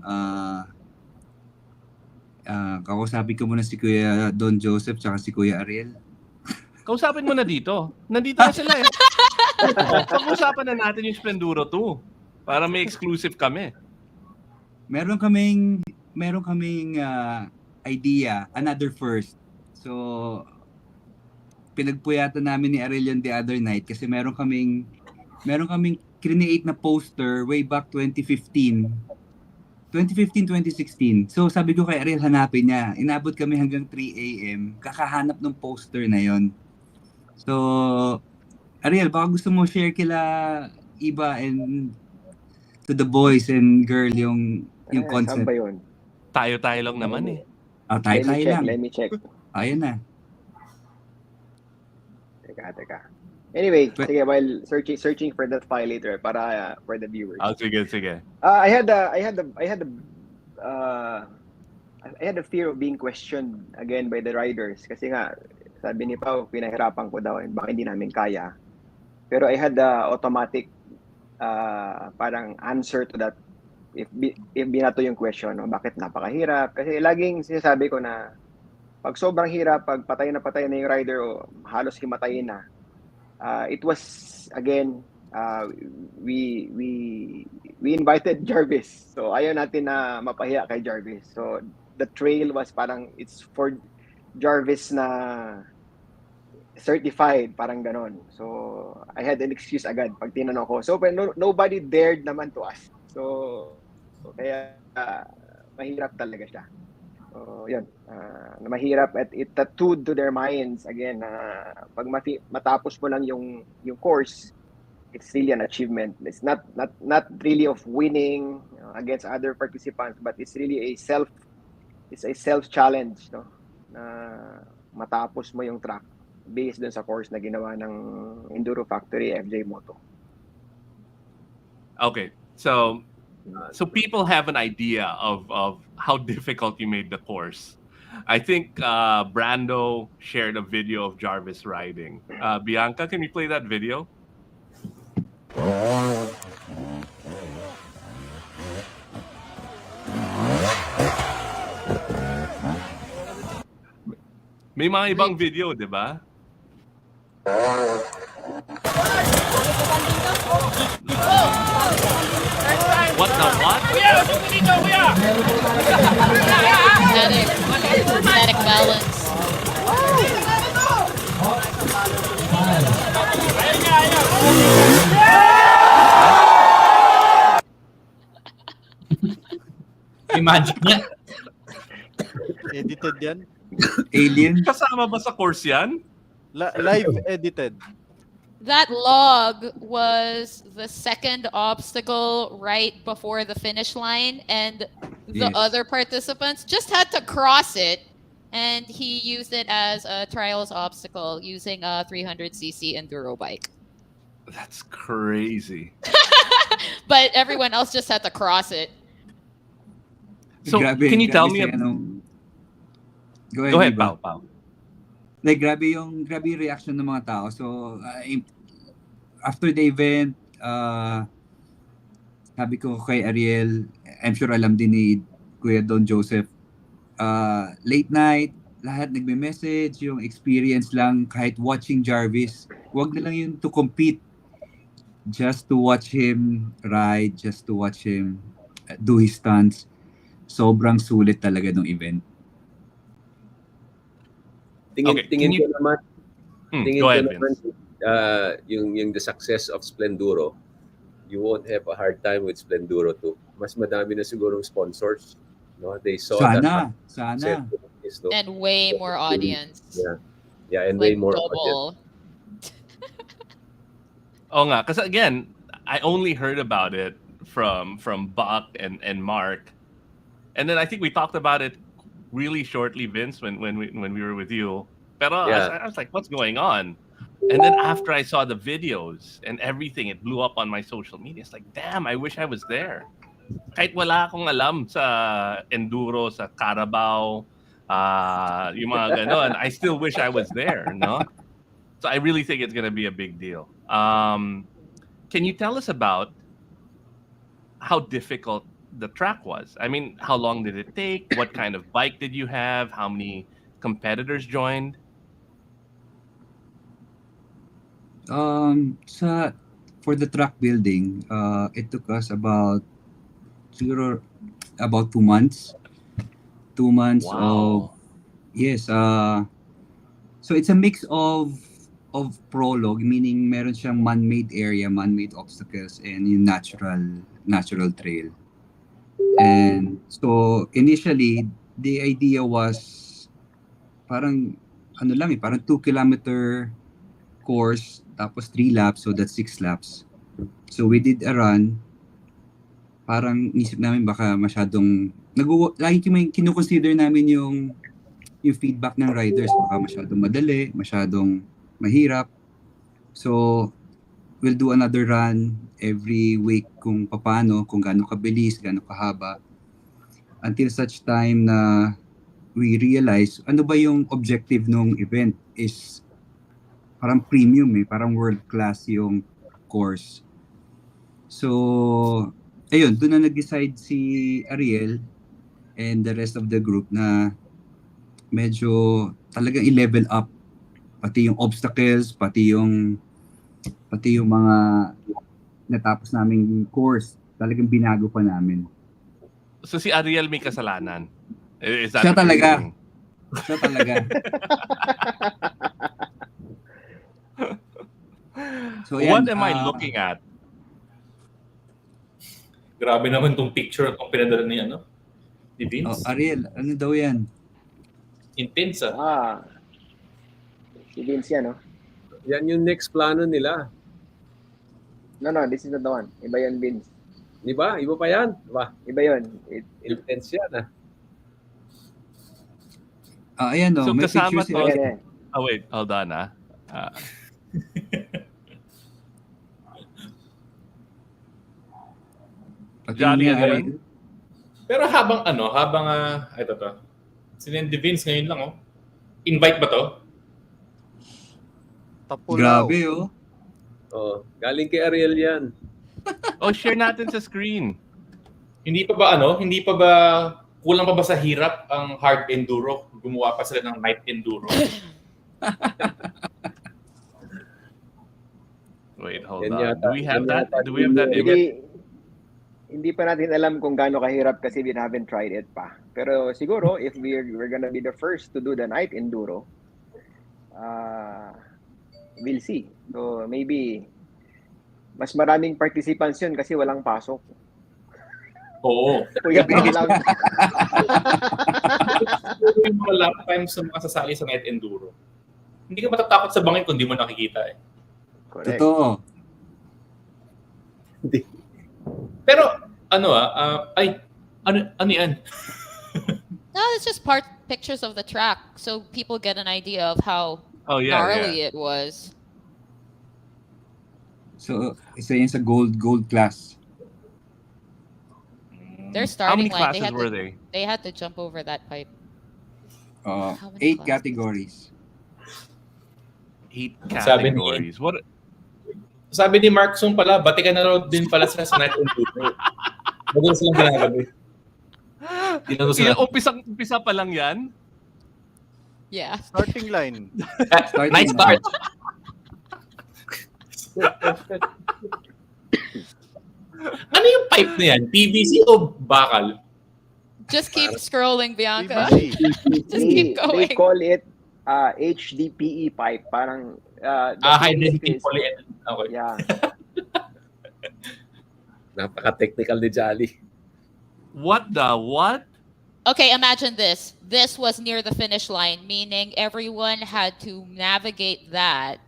F: Kausapin ko muna si Kuya Don Joseph tsaka si Kuya Ariel.
B: Kausapin mo na dito. Nandito na sila eh. Pag-usapan na natin yung Splenduro 2 para may exclusive kami.
F: Meron kaming idea, another first. So, pinagpuyatan namin ni Ariel the other night kasi meron kaming create na poster way back 2015, 2016. So sabi ko kay Ariel, hanapin niya. Inabot kami hanggang 3 a.m. kakahanap ng poster na yon. So, Ariel, baka gusto mo share kila Iba and to the boys and girl yung concept.
G: Saan ba yun?
B: Tayo-tayo lang naman eh.
F: Tayo-tayo lang.
G: Let me check.
F: Ayun na.
G: Teka. Anyway, sige, while searching for that file later para for the viewers.
B: Sige.
G: I had the fear of being questioned again by the riders kasi nga sabi ni Pao, pinahirapan ko daw and baka hindi namin kaya. Pero I had the automatic parang answer to that if binato yung question, no? Bakit napakahirap? Kasi laging sinasabi ko na pag sobrang hirap, pag patay na yung rider o halos himatayin na, it was again we invited Jarvis. So ayaw natin na mapahiya kay Jarvis. So the trail was parang it's for Jarvis na certified, parang ganon. So I had an excuse agad pag tinanong ko. So nobody dared naman to us. So kaya mahirap talaga siya. So yun, mahirap at it tattooed to their minds again pag matapos mo lang yung course, it's really an achievement. It's not really of winning against other participants, but it's really a self challenge, no? Na matapos mo yung track based dun sa course na ginawa ng Enduro Factory FJ Moto.
B: Okay, so people have an idea of how difficult you made the course. I think Brando shared a video of Jarvis riding. Bianca, can you play that video? May mga ibang video, di ba? What the what?
C: Static balance.
A: May magic niya.
E: Edited yan?
F: Alien?
B: Kasama ba sa course yan?
E: Live edited.
C: That log was the second obstacle right before the finish line, and the other participants just had to cross it, and he used it as a trials obstacle using a 300cc enduro bike.
B: That's crazy.
C: But everyone else just had to cross it.
B: So, can you tell me?
F: Go ahead, Pao. Like, grabe yung reaction ng mga tao. So, after the event, sabi ko kay Ariel, I'm sure alam din ni Kuya Don Joseph, late night, lahat nagme-message, yung experience lang, kahit watching Jarvis, wag na lang yun to compete. Just to watch him ride, just to watch him do his stunts. Sobrang sulit talaga ng event.
H: Tingin ko naman, yung the success of Splenduro, you won't have a hard time with Splenduro too. Mas madami na sigurong sponsors, no? They saw
F: sana.
C: And way more audience.
H: Yeah, and
C: like
H: way more
C: double.
H: audience.
B: Oh nga, because again, I only heard about it from Buck and Mark, and then I think we talked about it really shortly, Vince, when we were with you. Pero I was like, what's going on? And then after I saw the videos and everything, it blew up on my social media. It's like, damn, I wish I was there. Kahit wala akong alam sa enduro, sa Carabao, yung mga ganon, I still wish I was there, no? So I really think it's going to be a big deal. Can you tell us about how difficult the track was? I mean, how long did it take? What kind of bike did you have? How many competitors joined?
F: For the track building, it took us about 2 months. 2 months
B: Wow.
F: So it's a mix of prologue, meaning meron siyang man-made area, man-made obstacles, and yung natural trail. And so initially, the idea was parang parang 2-kilometer course, tapos 3 laps, so that's 6 laps. So we did a run. Parang nisip namin baka masyadong lagi may kino-consider namin yung feedback ng riders. Baka masyadong madali, masyadong mahirap. So, we'll do another run every week kung paano, kung gaano kabilis, gaano kahaba. Until such time na we realize ano ba yung objective ng event is parang premium parang world class yung course. So, ayun, doon na nag-decide si Ariel and the rest of the group na medyo talagang i-level up pati yung obstacles, pati yung mga natapos naming course, talagang binago pa namin.
B: So si Ariel may kasalanan. Is that
F: Siya
B: what you're
F: talaga.
B: saying?
F: Siya talaga. So,
B: What am I looking at?
A: Grabe naman tong picture at pinadala ni Vince.
F: Ariel, ano daw yan?
A: Intense
G: Si Vince yan, no?
H: Yan yung next plano nila.
G: No, this is not the one. Iba yan, Vince.
H: Di ba? Iba pa yan. Diba?
G: Iba yun.
H: Intense yan,
F: Ayan
B: So
F: may
B: kasama
F: pictures
B: to.
F: sila.
B: Oh wait, hold on Johnny,
F: niya,
B: ano
F: Ariel.
B: yun?
A: Pero habang ito to. Si Vince ngayon lang Invite ba to?
E: Tapulaw.
F: Grabe
H: galing kay Ariel yan.
B: Share natin sa screen.
A: Hindi pa ba kulang pa ba sa hirap ang hard enduro? Gumawa pa sila ng night enduro.
B: Wait, hold
H: Yan
B: on.
H: yata.
B: Do we have
H: Yan
B: that?
H: yata.
B: Do we have that image?
G: Hindi pa natin alam kung gaano kahirap kasi we haven't tried it pa. Pero siguro, if we're gonna be the first to do the night enduro, we'll see. So maybe mas maraming participants yun kasi walang pasok.
A: Oo.
G: Puyat lang.
A: Yung mga lap times sa mga sasali sa night enduro. Hindi ka matatakot sa bangin kung di mo nakikita
G: Correct.
F: Totoo.
A: Pero ano yan?
C: No, it's just pictures of the track, so people get an idea of how gnarly it was.
F: So, isa yan sa gold class.
C: Their
B: How many
C: starting line,
B: classes were they?
C: they had to jump over that pipe. How many
F: 8
C: classes?
F: categories.
B: 8
A: Sabi
B: categories. What?
A: Sabi ni Mark Sung pala, batikan na raw din pala sila sa night enduro. Bago silang ginagabi.
B: Umpisa pa lang yan?
C: Yeah.
E: Starting line.
A: Nice start. Ano yung pipe na yan? PVC o bakal?
C: Just keep scrolling, Bianca.
E: PVC.
C: Just keep
G: They
C: going.
G: call it HDPE pipe. Parang
A: High density polyethylene. Okay.
G: Yeah.
H: Napaka-technical ni Jolly.
B: What the what?
C: Okay, imagine this. This was near the finish line, meaning everyone had to navigate that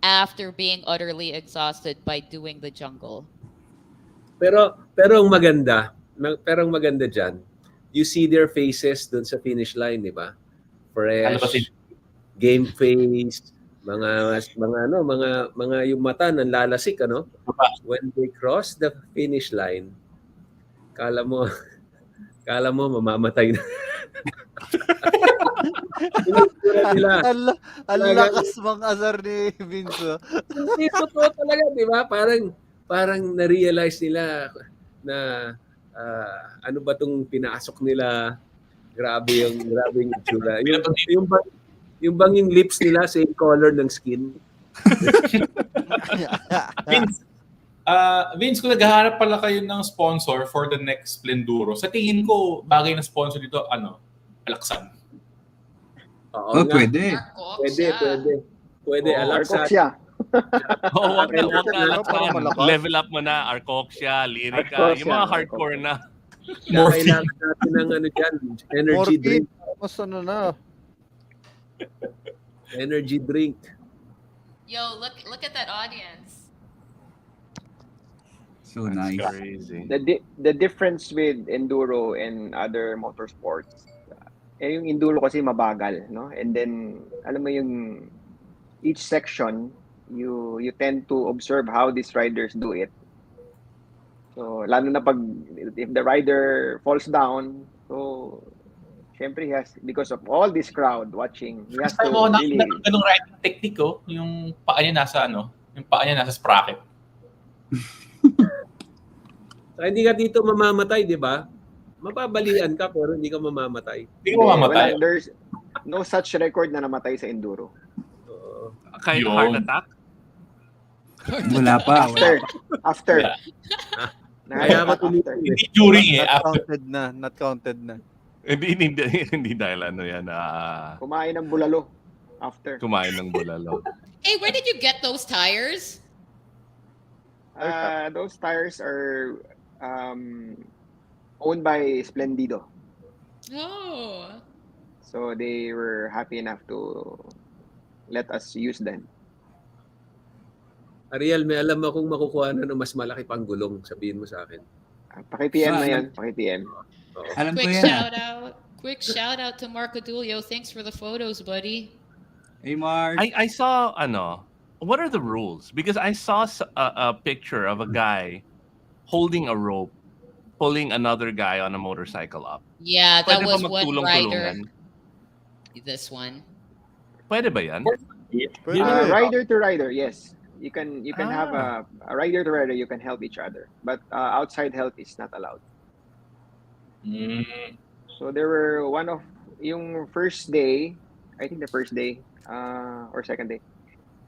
C: after being utterly exhausted by doing the jungle.
H: Pero ang maganda diyan, you see their faces doon sa finish line, di ba? Fresh, game face, mga yung mata nanlalasik, when they cross the finish line, kala mo mamamatay na.
E: Ang lakas mang asar ni Vince.
H: Hindi, totoo talaga, di ba? Parang na-realize nila na ano ba tong pinasok nila. Grabe yung itsura. Yung banging lips nila same color ng skin.
A: Vince, kung naghahanap pala kayo ng sponsor for the next Splenduro, sa tingin ko, bagay na sponsor dito, Alaksan.
H: Oo,
F: Pwede.
H: Pwede. Alaksan.
G: siya.
B: Wag na. Level up mo na. Arcoxia, Lyrica. Yung mga hardcore na.
H: Kailangan natin ng energy drink.
E: Mas na.
H: Energy drink.
C: Yo, look at that audience.
F: So
B: That's
F: nice.
B: crazy.
G: The difference with enduro and other motorsports, yung enduro kasi mabagal, no? And then alam mo yung each section, you tend to observe how these riders do it. So lalo na pag if the rider falls down, so syempre he has, because of all this crowd watching, he has
A: First time
G: to
A: mo nakita
G: really
A: ng ganung riding technique ko, yung paa niya nasa sprocket.
H: Saka hindi ka dito mamamatay, di ba? Mababalian ka pero hindi ka mamamatay.
A: Hindi ko mamamatay.
G: there's no such record na namatay sa enduro.
B: Kahit
A: Yun.
B: heart attack?
F: Wala pa.
G: After.
H: Kaya ako
G: After.
A: Hindi during
E: Not counted na.
B: Hindi dahil ano yan.
G: Kumain ng bulalo. After.
B: Kumain ng bulalo.
C: Hey, where did you get those tires?
G: Those tires are owned by Splendido.
C: Oh.
G: So they were happy enough to let us use them.
H: Ariel, may alam akong makukuha na ng mas malaki pang gulong. Sabihin mo sa akin.
G: Paki-PM na yan. Paki-PM.
F: Alam ko
C: Quick
F: yan.
C: shout out. Quick shout out to Marco Dulio. Thanks for the photos, buddy.
F: Hey, Mark.
B: I saw, what are the rules? Because I saw a picture of a guy holding a rope, pulling another guy on a motorcycle up.
C: Yeah, that
B: Pwede
C: was
B: ba
C: one rider.
B: magtulong-tulungan?
C: This one.
B: Pwede ba yan?
G: Rider to rider, yes. You can have a rider to rider. You can help each other, but outside help is not allowed. So there were yung first day, I think the first day or second day,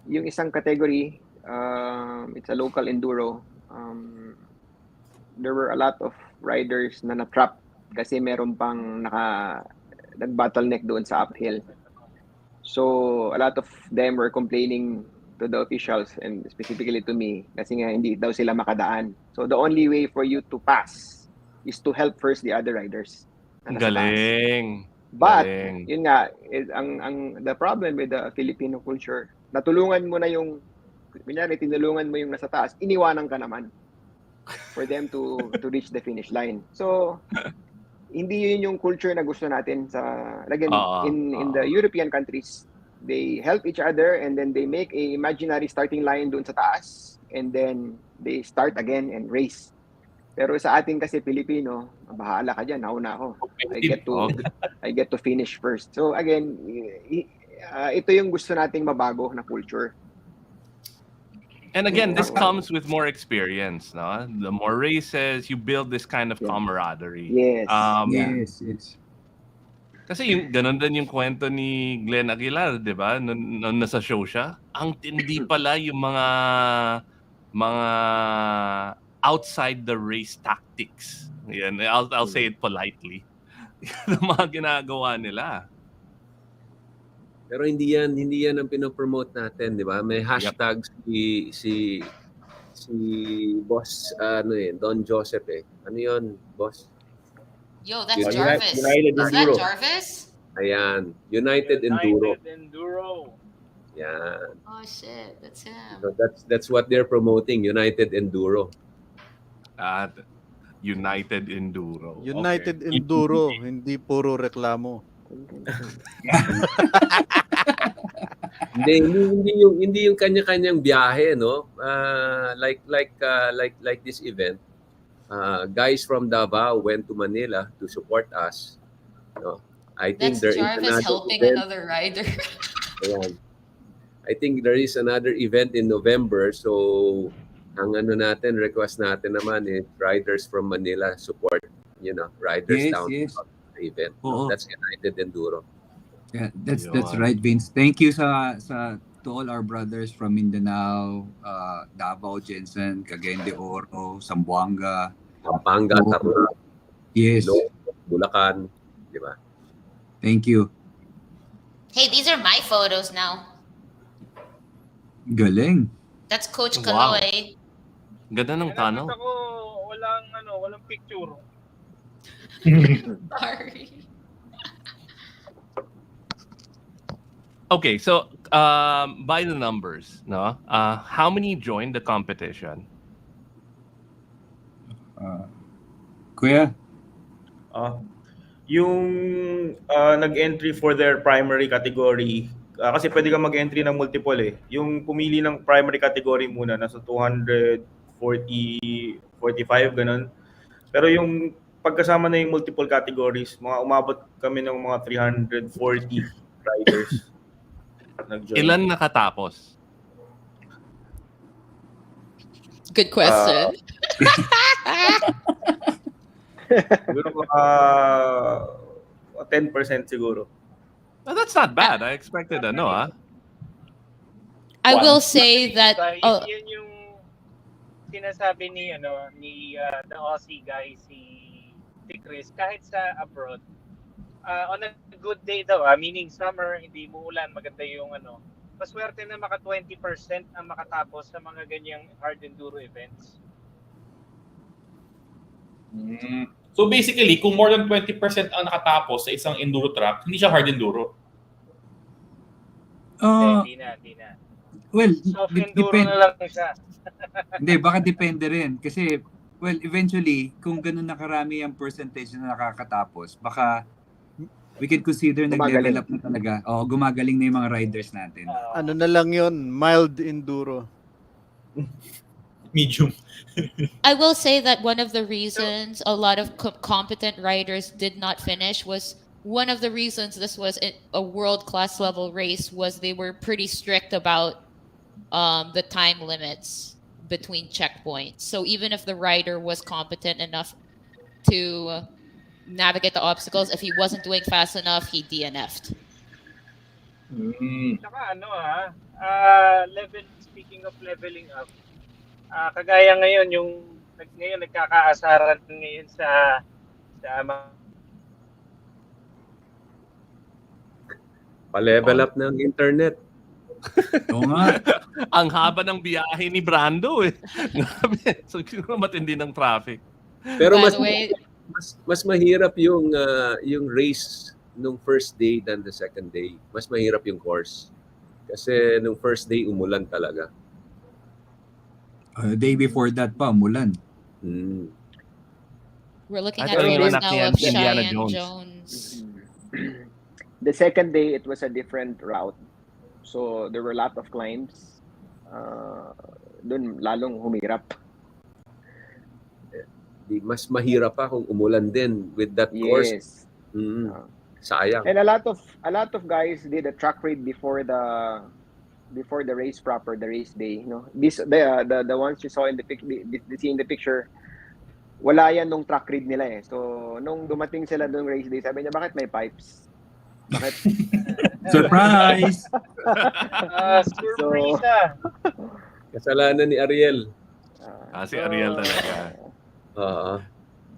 G: yung isang category, it's a local enduro. There were a lot of riders na na-trap kasi meron pang nag-bottleneck doon sa uphill. So a lot of them were complaining to the officials and specifically to me kasi nga hindi daw sila makadaan. So the only way for you to pass is to help first the other riders.
B: Galing.
G: But
B: Galing.
G: yun nga, the problem with the Filipino culture, natulungan mo na yung tinulungan mo yung nasa taas, iniwanan ka naman for them to reach the finish line. So hindi yun yung culture na gusto natin in the European countries. They help each other and then they make a imaginary starting line doon sa taas and then they start again and race. Pero sa atin kasi Pilipino, bahala ka dyan, nauna ako. I get to finish first. So again, ito yung gusto nating mabago na culture.
B: And again, this comes with more experience, no? The more races, you build this kind of camaraderie.
G: Yes.
F: Yes.
B: Kasi ganun din yung kwento ni Glenn Aguilar, di ba? Nung nasa show siya, ang tindi pala yung mga outside the race tactics. Yan, I'll say it politely. Yung mga ginagawa nila.
H: Pero hindi yan ang pinopromote natin, di ba? May hashtag si Boss Don Joseph eh. Ano 'yon, Boss?
C: Yo, that's Jarvis.
I: United
C: Is that Jarvis?
H: Ayan, United
D: Enduro.
H: Yan.
C: Oh shit, that's him.
H: So that's what they're promoting, United Enduro.
B: At United Enduro.
E: United Enduro, hindi puro reklamo.
H: hindi yung kanya-kanyang biyahe, no? Like this event. Guys from Davao went to Manila to support us. No? I think
C: That's
H: there
C: Jarvis
H: is
C: helping
H: event.
C: another rider.
H: Ayan. I think there is another event in November. So, ang request natin naman is riders from Manila support, riders down to the event. No? That's United Enduro.
F: Yeah, that's right, Vince. Thank you to all our brothers from Mindanao, Davao, Jensen, Cagayan de Oro, Zamboanga,
H: Pampanga, Tarlac,
F: yes,
H: Bulacan, di ba?
F: Thank you.
C: Hey, these are my photos now.
F: Galing.
C: That's Coach
B: Wow.
C: Kaloy.
B: Ganda ng tunnel.
D: Ako, walang picture.
C: Sorry.
B: Okay, so by the numbers, no? How many joined the competition?
F: Kuya?
I: Yung nag-entry for their primary category, kasi pwede kang mag-entry ng multiple eh. Yung pumili ng primary category muna, nasa 240, 45, ganun. Pero yung pagkasama na yung multiple categories, umabot kami ng mga 340 riders. Nag-join.
B: Ilan nakatapos?
C: Good question.
I: Siguro mga 10% siguro.
B: Oh, that's not bad. I expected
C: I will say that
D: Yun yung sinasabi ni the Aussie guy si Chris, kahit sa abroad, on a good day daw, meaning summer, hindi mo ulan, maganda yung paswerte na maka 20% ang makatapos sa mga ganyang hard enduro events.
A: So basically, kung more than 20% ang nakatapos sa isang enduro track, hindi siya hard enduro.
D: Hindi na.
F: Well,
D: Soft enduro na lang siya.
F: Hindi, baka depende rin. Kasi, well, eventually, kung ganun nakarami ang percentage na nakakatapos, baka we can consider nag-level up na talaga. Gumagaling na yung mga riders natin.
E: Ano na lang yun? Mild enduro.
A: Medium.
C: I will say that one of the reasons a lot of competent riders did not finish was one of the reasons this was a world-class level race was they were pretty strict about the time limits between checkpoints. So even if the rider was competent enough to navigate the obstacles, if he wasn't doing fast enough, he DNF'd.
D: Saka speaking of leveling up, kagaya ngayon yung nagkakaasaran ngayon sa
H: pa-level up ng internet.
F: Oo nga.
B: Ang haba ng biyahe ni Brando eh. So siguro matindi ng traffic.
H: Pero
C: By the way,
H: mas mahirap yung race nung first day than the second day. Mas mahirap yung course. Kasi nung first day umulan talaga.
F: Day before that pa, umulan.
C: we're looking
B: At
C: at
B: yung
C: videos
B: anak
C: now
B: ni
C: of
B: Indiana
C: Cheyenne
B: Jones.
C: Jones.
G: The second day, it was a different route. So there were a lot of climbs. Doon lalong humirap.
H: Mas mahirap pa kung umulan din with that course. Sayang.
G: And a lot of guys did a track raid before the race proper, the race day. The ones you saw in the picture, wala yan nung track raid nila eh. So nung dumating sila nung race day, sabi niya, bakit may pipes? Bakit?
F: Surprise!
D: Surprise
H: Kasalanan ni Ariel.
B: Si Ariel talaga.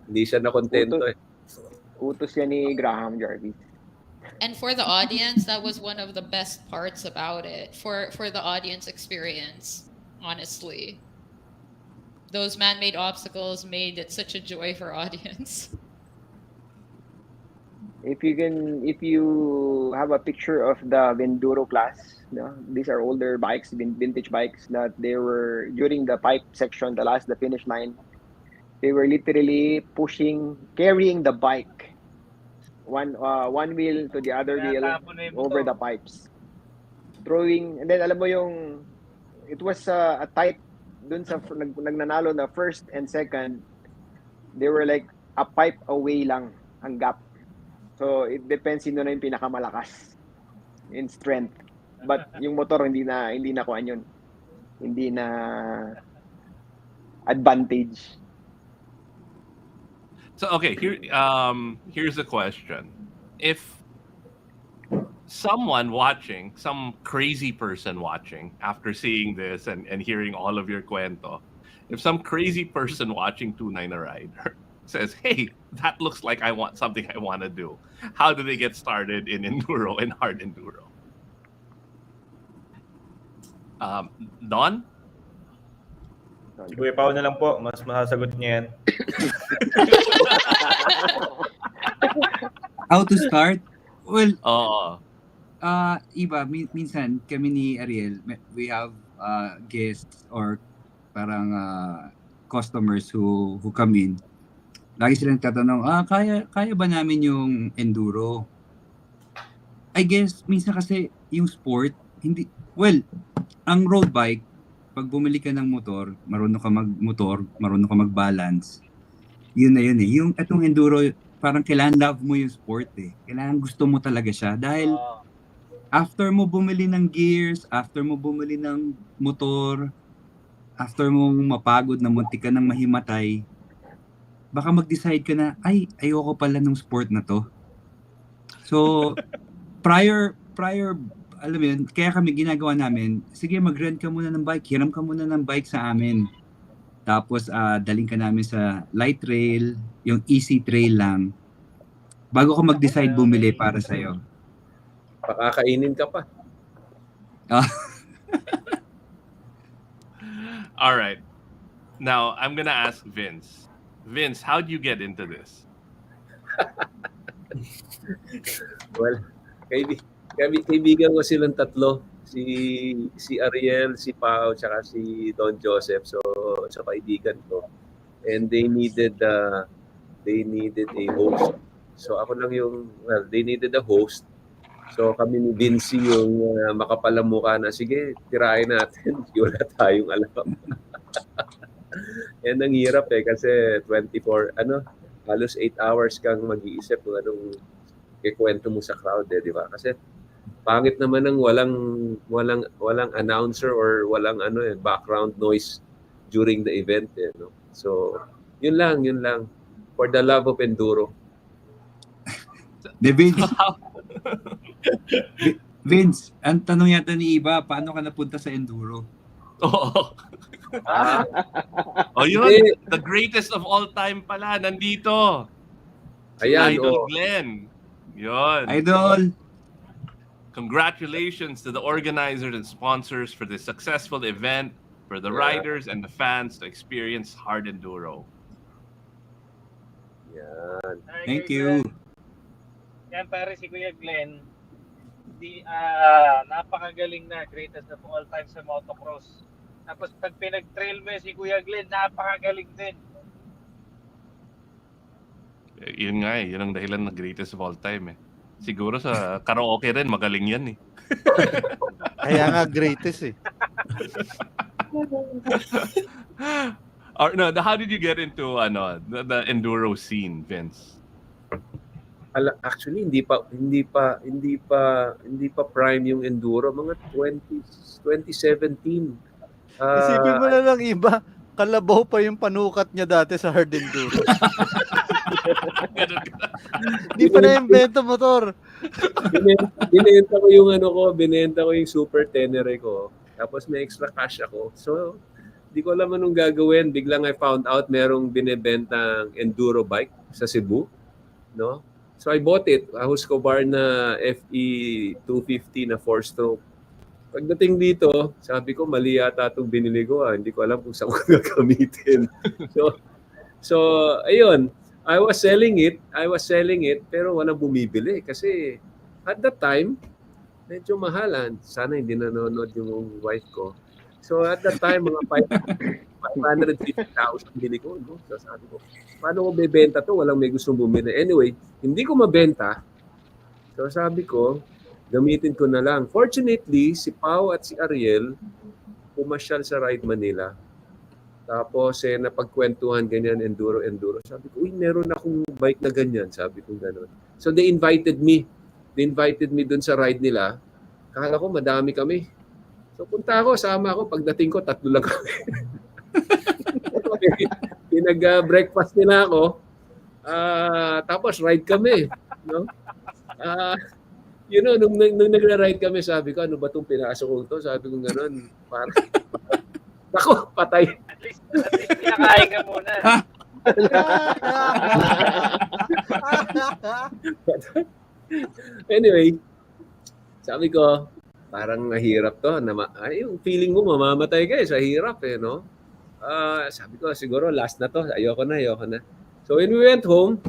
H: Hindi siya nakontento eh.
G: Utos yan ni Graham Jarvis.
C: And for the audience, that was one of the best parts about it. For the audience experience, honestly. Those man-made obstacles made it such a joy for audience.
G: If you have a picture of the Venduro class, these are older bikes, vintage bikes that they were during the pipe section, the finish line. They were literally carrying the bike, one wheel to the other wheel over the pipes, throwing, and then alam mo yung, it was a tight dun sa nagnanalo na first and second, they were like a pipe away lang ang gap. So it depends sino na yung pinakamalakas in strength. But yung motor hindi na kuan yun. Hindi na advantage.
B: So okay, here's a question. If someone watching, some crazy person watching after seeing this and hearing all of your kwento, if some crazy person watching 29 a Rider says, "Hey, that looks like something I want to do," how do they get started in enduro and hard enduro? Don?
I: Si Kuya Pao na lang po, mas masasagot niya yan.
F: How to start? Well,
B: iba,
F: minsan kami ni Ariel, we have guests or parang customers who come in. Lagi silang tatanong, kaya ba namin yung enduro? I guess, minsan kasi yung sport, ang road bike, pag bumili ka ng motor, marunong ka mag-motor, marunong ka mag-balance, yun na yun eh. Yung etong enduro, parang kailangan love mo yung sport eh. Kailangan gusto mo talaga siya. Dahil after mo bumili ng gears, after mo bumili ng motor, after mo mapagod na muntik ka ng mahimatay, baka mag-decide ka na, ayoko pala ng sport na to. So, prior, alam mo yun, kaya kami ginagawa namin, sige mag-rent ka muna ng bike, hiram ka muna ng bike sa amin. Tapos, daling ka namin sa light trail, yung easy trail lang. Bago ko mag-decide bumili para sa'yo.
H: Pakakainin ka pa.
B: All right. Now, I'm gonna ask Vince. Vince, how do you get into this?
H: Well, kaibigan ko silang tatlo. Si Ariel, si Pao, tsaka si Don Joseph. So kaibigan ko. And they needed a host. So ako lang they needed a host. So kami ni Vincy yung makapalang mukha na, sige, tirahin natin. Wala tayong alam. Yan ang hirap kasi 24, halos 8 hours kang mag-iisip kung anong ikwento mo sa crowd di ba? Kasi pangit naman ng walang announcer or walang background noise during the event no? So, yun lang for the love of enduro.
F: Vince, ang tanong yata ni Iba, paano ka napunta sa enduro?
B: Oh, yun, the greatest of all time pala, nandito.
H: Ayan,
B: Idol Glenn. Yun.
F: Idol.
B: Congratulations to the organizers and sponsors for this successful event, for the riders and the fans to experience hard enduro.
H: Yan.
F: Thank you.
D: Yan pare, si Kuya Glenn, napakagaling na, greatest of all time sa motocross. Tapos pag pinag-trail mo si Kuya Glenn, napakagaling din.
B: Yun nga yun ang dahilan ng greatest of all time Siguro sa karaoke rin, magaling yan
E: Kaya nga greatest
B: Or no, how did you get into the enduro scene, Vince?
H: Actually hindi pa prime yung enduro, mga 2017.
E: Isipin mo na lang Iba, kalabaw pa yung panukat niya dati sa hard enduro. Hindi pa na-invento motor.
H: Binenta ko yung Super Tenere ko. Tapos may extra cash ako. So, di ko alam anong gagawin. Biglang I found out merong binebentang enduro bike sa Cebu, no? So I bought it, a Husqvarna na FE 250 na 4-stroke. Pagdating dito, sabi ko mali yata itong binili ko. Hindi ko alam kung saan ko gagamitin. So ayun, I was selling it pero walang bumibili kasi at that time medyo mahalan. Sana hindi nanonood yung wife ko. So at that time mga 550,000 bili ko, no? So sabi ko, paano ko bebenta to? Walang may gustong bumili. Anyway, hindi ko mabenta. So sabi ko, gamitin ko na lang. Fortunately, si Pao at si Ariel pumasyal sa Ride Manila. Tapos napagkwentuhan ganyan, enduro. Sabi ko, meron akong bike na ganyan. Sabi ko gano'n. So they invited me. Dun sa ride nila. Akala ko madami kami. So punta ako, sama ako. Pagdating ko, 3 lang kami. Pinag-breakfast nila ako. Tapos ride kami. No? Nung nagra-ride kami, sabi ko, ano ba itong pinasok ko ito? Sabi ko gano'n. Parang, ako, patay.
D: At least pinakain ka muna.
H: Anyway, sabi ko, parang nahirap to. Yung feeling mo, mamamatay ka sa hirap no? Sabi ko, siguro last na to. Ayoko na. So when we went home,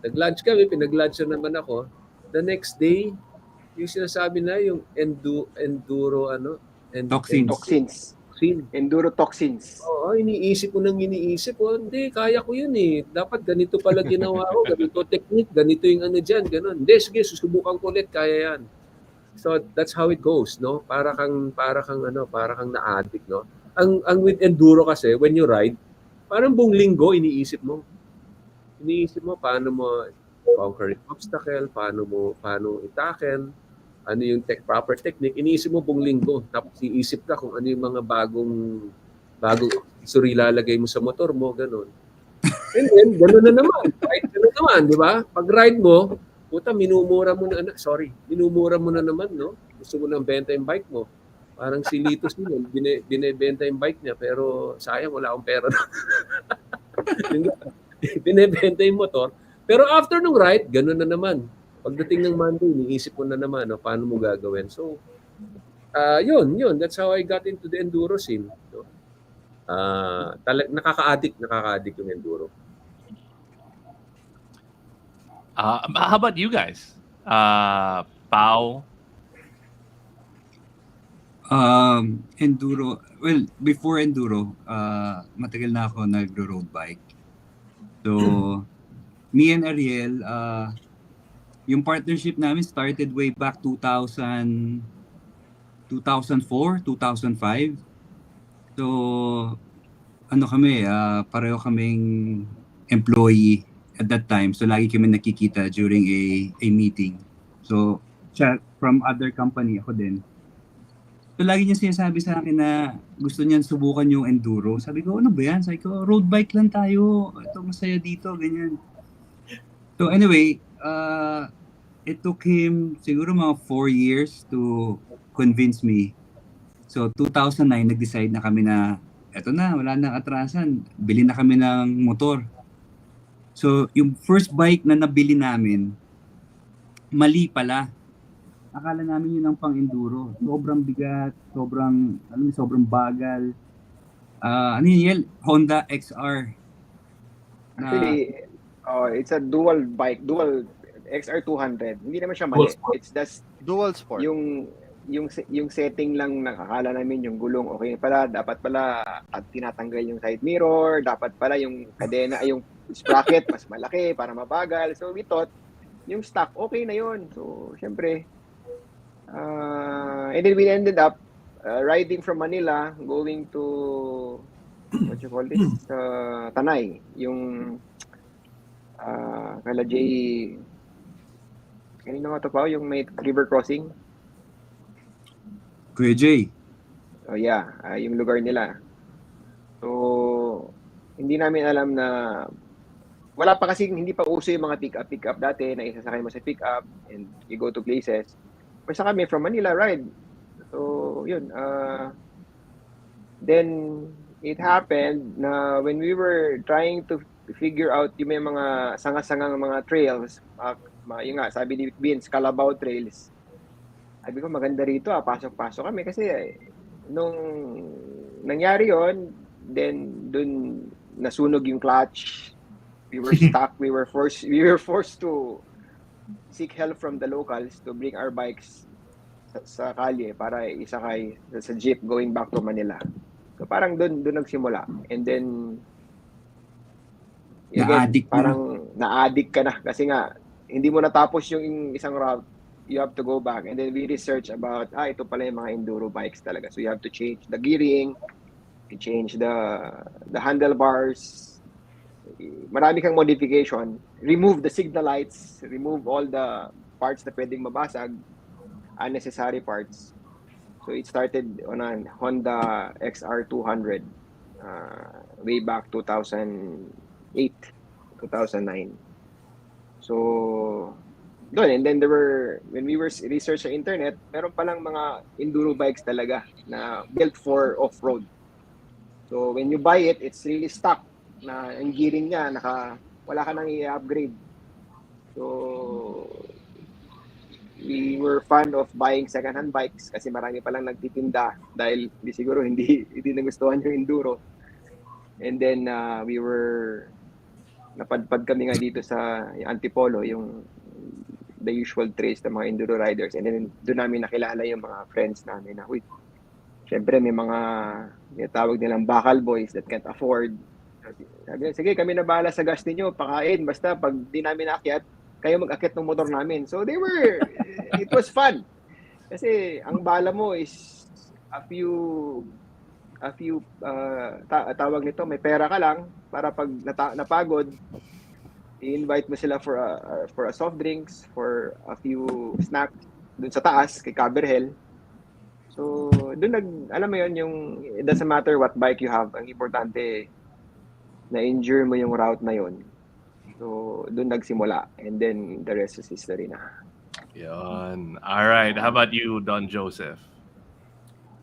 H: nag-lunch kami, pinag-lunch na naman ako. The next day, yung sinasabi na yung enduro,
F: Toxins.
H: toxin.
G: Enduro toxins.
H: Oo, iniisip ko, hindi, kaya ko yun eh. Dapat ganito pala ginawa ko, ganito technique, ganito yung ano dyan, ganun. Hindi, sige, susubukan ko ulit, kaya yan. So that's how it goes, no? Para kang na-addict, no? Ang with enduro kasi, when you ride, parang buong linggo iniisip mo paano mo conquer yung obstacle, paano i-tackle, ano yung proper technique, iniisip mo buong linggo. Tapos iisip ka kung ano yung mga bagong accessory lalagay mo sa motor mo, ganun. And then, ganun na naman. Right? Ganun naman, di ba? Pag ride mo, minumura mo na naman, no? Gusto mo nang benta yung bike mo. Parang si Litos yun, binebenta yung bike niya, pero sayang, wala akong pera. Binebenta yung motor. Pero after nung ride, ganun na naman. Pagdating ng Monday, iniisip ko na naman, no, paano mo gagawin. So, yun. That's how I got into the enduro scene. No? Nakaka-addict yung enduro.
B: How about you guys? Pao?
F: Enduro. Well, before enduro, matagal na ako nagro-road bike. So, me and Ariel, yung partnership namin started way back 2004, 2005. So, ano kami, pareho kaming employee at that time. So, lagi kami nakikita during a meeting. So, siya from other company, ako din. So, lagi niya sinasabi sa akin na gusto niyan subukan yung enduro. Sabi ko, ano ba yan? Sabi ko, road bike lang tayo. Ito, masaya dito, ganyan. So, anyway, it took him siguro mga 4 years to convince me. So, 2009, nag-decide na kami na, eto na, wala nang atrasan. Bili na kami ng motor. So, yung first bike na nabili namin, mali pala. Akala namin yun ang pang-enduro. Sobrang bigat, sobrang bagal. Ano yun? Honda XR.
G: Actually, it's a dual XR200. Hindi naman siya mali. It's just
E: Dual sport.
G: yung setting lang, nakakala namin yung gulong okay pala, dapat pala at tinatanggal yung side mirror, dapat pala yung kadena, yung sprocket mas malaki para mabagal. So we thought yung stock okay na yun. So syempre, and then we ended up riding from Manila going to what you call this, Tanay, yung kala Jay, kanino nga to pa, yung may river crossing.
F: Kuya Jay.
G: Oh yeah, yung lugar nila. So, hindi namin alam na wala pa kasi, hindi pa uso yung mga pick-up dati na isasakay mo sa pick-up and you go to places. Basta kami from Manila ride. So, yun. Then, it happened na when we were trying to figure out yung may mga sanga-sangang mga trails, yung nga, sabi ni Vince, Kalabaw Trails. Sabi ko, maganda rito, pasok-pasok kami kasi nung nangyari yon, then dun nasunog yung clutch. We were stuck. We were forced to seek help from the locals to bring our bikes sa kalye para isakay sa jeep going back to Manila. So parang dun nagsimula. And then na-addict ka na kasi nga hindi mo natapos yung isang route. You have to go back, and then we research about ito pala yung mga enduro bikes talaga. So you have to change the gearing, you change the handlebars, marami kang modification, remove the signal lights, remove all the parts na pwedeng mabasag, unnecessary parts. So it started on a Honda XR200 way back 2008, 2009. So doon, and then when we were research sa internet, meron palang mga enduro bikes talaga na built for off-road. So when you buy it, it's really stock na ang gearing niya, wala ka nang i-upgrade. So we were fond of buying second-hand bikes kasi marami palang nagtitinda dahil siguro hindi nagustuhan yung enduro. And then napadpad kami nga dito sa Antipolo, yung the usual trails ng mga enduro riders, and then doon namin nakilala yung mga friends namin na syempre may mga tawag nilang bakal boys that can't afford. Sabi, sige, kami na bahala sa gas ninyo, pakain, basta pag di namin naakyat, kayo mag-akyat ng motor namin. So it was fun. Kasi ang bala mo is a few tawag nito, may pera ka lang para pag napagod, i-invite mo sila for a soft drinks, for a few snacks dun sa taas kay Caberhel. So dun alam mo yon, yung it doesn't matter what bike you have, ang importante na-endure mo yung route na yon. So doon nagsimula, and then the rest is history na.
B: Yun. All right. How about you, Don Joseph?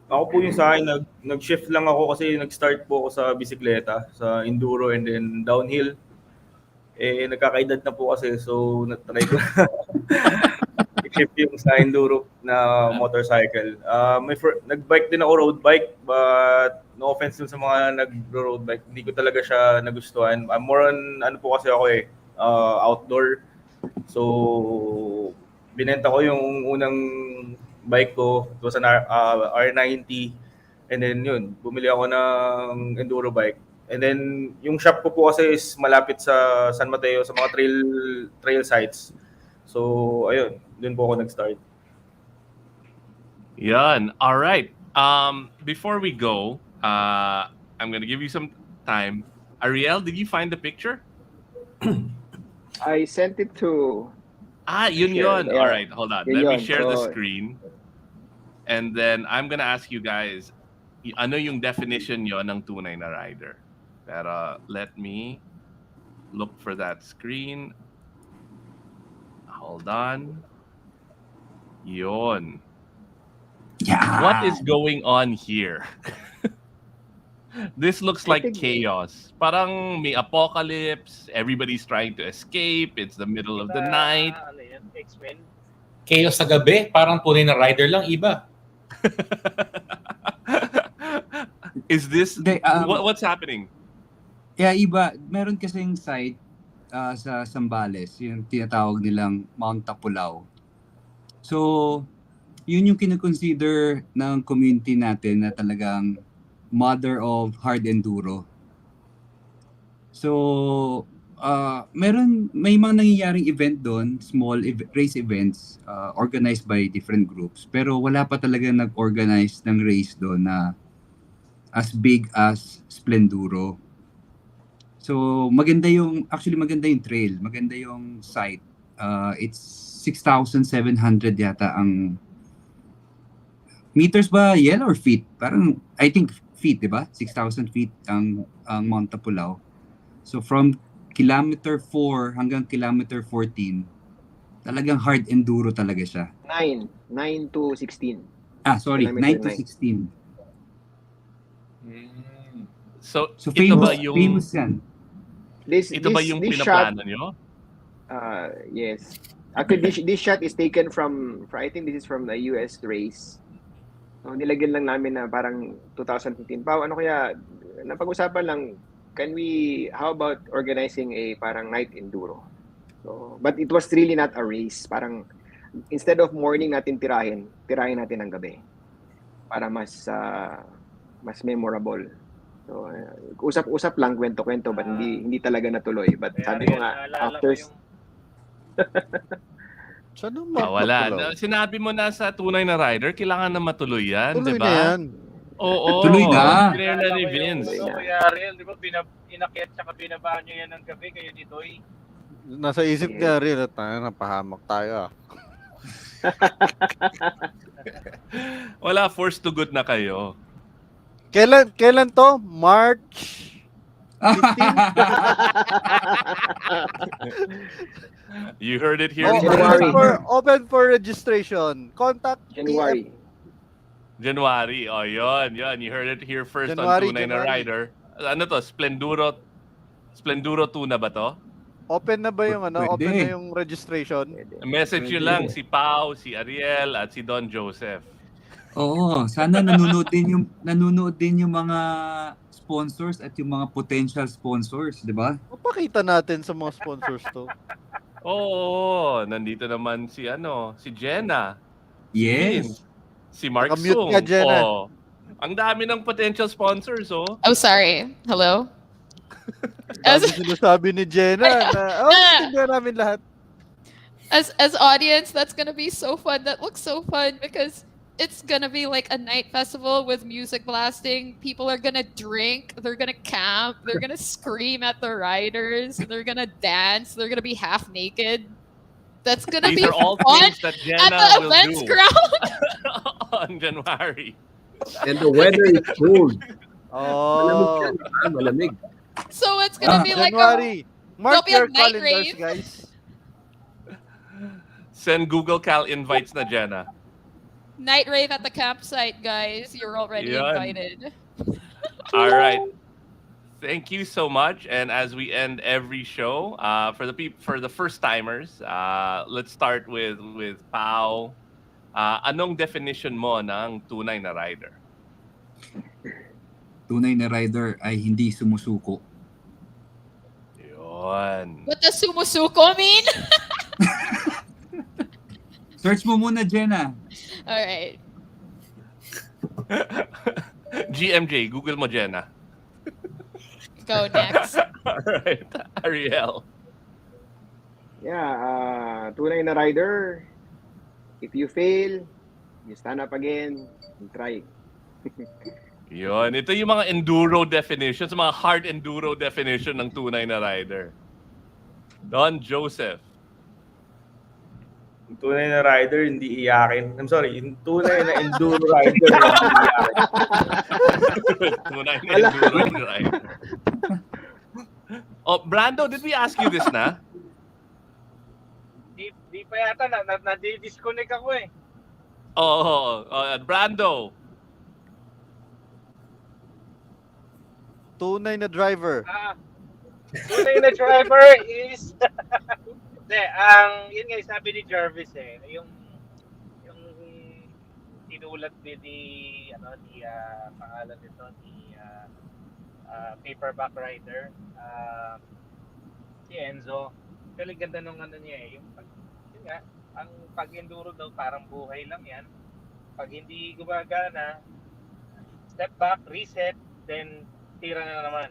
I: Ako po yung sa akin, nag-shift lang ako kasi nag-start po ako sa bisikleta, sa enduro and then downhill. Nagkakaedad na po kasi, so natry ko i-shift yung sa enduro na motorcycle. Nag-bike din ako, road bike, but no offense dun sa mga nag-road bike, hindi ko talaga siya nagustuhan. I'm more on, po kasi ako outdoor. So, binenta ko yung unang bike ko, it was an R90, and then yun, bumili ako ng enduro bike. And then, yung shop ko po kasi is malapit sa San Mateo, sa mga trail sites. So, ayun, dun po ako nag-start.
B: Yan. All right. Before we go, I'm gonna give you some time. Ariel, did you find the picture?
G: I sent it to...
B: Yun.
G: Yeah.
B: All right, hold on.
G: Yun
B: Let me
G: yun.
B: share the
G: So,
B: screen. And then I'm gonna ask you guys, ano yung definition nyo ng tunay na rider? Pero let me look for that screen. Hold on. Yun.
F: Yeah.
B: What is going on here? This looks like chaos. Parang may apocalypse. Everybody's trying to escape. It's the middle of the night.
D: Ano yan? X-Men?
A: Chaos sa gabi, parang tunay na rider lang, iba.
B: Is this...
F: Hindi,
B: what's happening?
F: Yeah, iba. Meron kasing site sa Zambales, yung tinatawag nilang Mount Tapulao. So, yun yung kinoconsider ng community natin na talagang mother of hard enduro. So, may mga nangyayaring event doon, small race events organized by different groups. Pero wala pa talaga nag-organize ng race doon na as big as Splenduro. So, maganda yung trail, maganda yung site. It's 6,700 yata ang meters ba, Yel, or feet? Parang, I think feet, di ba? 6,000 feet ang Mount Tapulao. So, from kilometer 4 hanggang kilometer 14, talagang hard enduro talaga siya.
G: 9 to 16.
F: Sorry, 9 to 16.
B: So
F: famous yan.
B: Ito ba yung pinaplano nyo?
G: Yes. Actually, this shot is taken from, I think this is from the US race. So, nilagyan lang namin na parang 2015. Pao, ano kaya, napag-usapan lang, how about organizing a parang night enduro? So, but it was really not a race. Parang, instead of morning natin tirahin natin ang gabi. Para mas memorable. So, usap-usap lang, kwento-kwento, but hindi talaga natuloy. But sabi ko nga, after...
B: Wala. Sinabi mo na sa tunay na rider, kailangan na matuloy yan, di ba?
E: Tuloy na yan.
B: Oo.
F: Tuloy na.
B: Clear na ni Vince.
D: Kuya Ariel, di ba inakyat tsaka binabaan nyo yan ng gabi kayo ni Toy?
E: Nasa isip ni Ariel at napahamak tayo.
B: Wala, forced to good na kayo.
E: Kailan to? March 15?
B: You heard it here.
E: Open for registration. Contact
B: January. Oh, yun. You heard it here first
E: January,
B: on Tunay na Rider. Ano to? Splenduro 2 na ba to?
E: Open na ba yung
F: Pwede.
E: Open na yung registration?
B: Message nyo lang si Pao, si Ariel, at si Don Joseph.
F: Oo, sana nanonood din yung mga sponsors at yung mga potential sponsors, di ba?
E: Mapakita natin sa mga sponsors to.
B: Oo, nandito naman si Jenna.
F: Yes.
B: Si Mark
E: Nakamute
B: Sung.
E: ka, Jenna.
B: Ang dami ng potential sponsors, oh.
C: Oh, sorry. Hello?
E: Dami sinasabi ni Jenna na, naintindihan namin lahat.
C: As audience, that's gonna be so fun. That looks so fun because it's gonna be like a night festival with music blasting. People are gonna drink, they're gonna camp, they're gonna scream at the riders, they're gonna dance, they're gonna be half naked. That's gonna
B: These
C: be
B: are all
C: fun
B: things that
C: at
B: Jenna
C: the
B: will
C: events
B: do
C: ground.
B: on January.
H: And the weather is cold. Malamig
E: Oh,
H: yan, ha? Malamig.
C: So it's gonna be like
E: January. Mark
C: there'll be a
E: your
C: night
E: calendars,
C: rave.
E: guys.
B: Send Google Cal invites na Jenna.
C: Night rave at the campsite, guys. You're already
B: Yan.
C: invited.
B: All right. Thank you so much. And as we end every show, for the first timers, let's start with Pao. Anong definition mo ng tunay na rider?
F: Tunay na rider ay hindi sumusuko.
B: Yun.
C: What does sumusuko mean?
F: Search mo muna, Jenna.
C: All right.
B: GMJ, Google mo Jenna.
C: Go next.
B: All right. Ariel.
G: Yeah, tunay na rider. If you fail, you stand up again and try.
B: Yun. Ito yung mga enduro definitions, mga hard enduro definition ng tunay na rider. Don Joseph.
I: Yung tunay na rider, hindi iyakin. I'm sorry, yung tunay na enduro rider, hindi iyakin.
B: Tunay na enduro rider. Oh, Brando, did we ask you this na?
D: Di pa yata, na-disconnect ako eh.
B: Brando.
E: Tunay na driver.
D: Tunay na driver is yun nga sabi ni Jarvis eh, yung tinulat din ni pangalan nito ni paperback writer si Enzo. Kasi ganda nung niya eh, yun nga, ang pag-enduro daw parang buhay lang yan. Pag hindi gumagana, step back, reset, then tira na naman.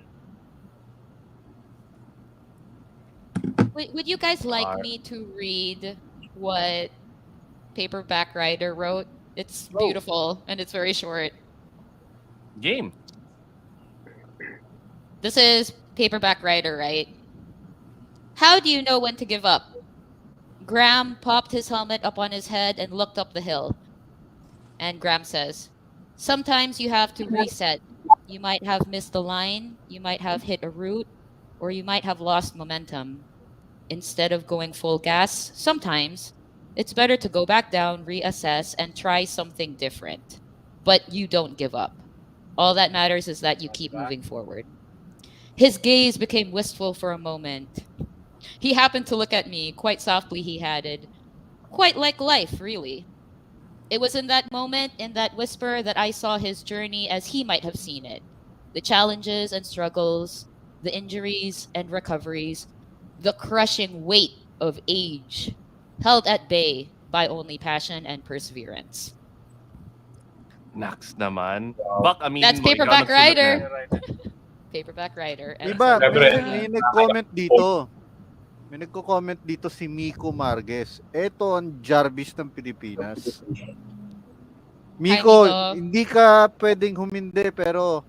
C: Would you guys like me to read what Paperback Rider wrote? It's beautiful and it's very short.
B: Game.
C: This is Paperback Rider, right? How do you know when to give up? Graham popped his helmet up on his head and looked up the hill. And Graham says, sometimes you have to reset. You might have missed the line, you might have hit a root, or you might have lost momentum. Instead of going full gas, sometimes it's better to go back down, reassess, and try something different. But you don't give up. All that matters is that you keep moving forward. His gaze became wistful for a moment. He happened to look at me, quite softly he added, quite like life, really. It was in that moment, in that whisper, that I saw his journey as he might have seen it. The challenges and struggles, the injuries and recoveries, the crushing weight of age, held at bay by only passion and perseverance.
B: Nax naman. Bak, aminin
C: That's
B: mo,
C: Paperback
B: ikaw nagsulat
C: Rider.
B: na.
C: Paperback Rider.
E: Diba,
A: Siyempre.
E: may nag-comment dito. May nagko-comment dito si Miko Marquez. Ito ang Jarvis ng Pilipinas. Miko,
C: Miko.
E: hindi ka pwedeng humindi pero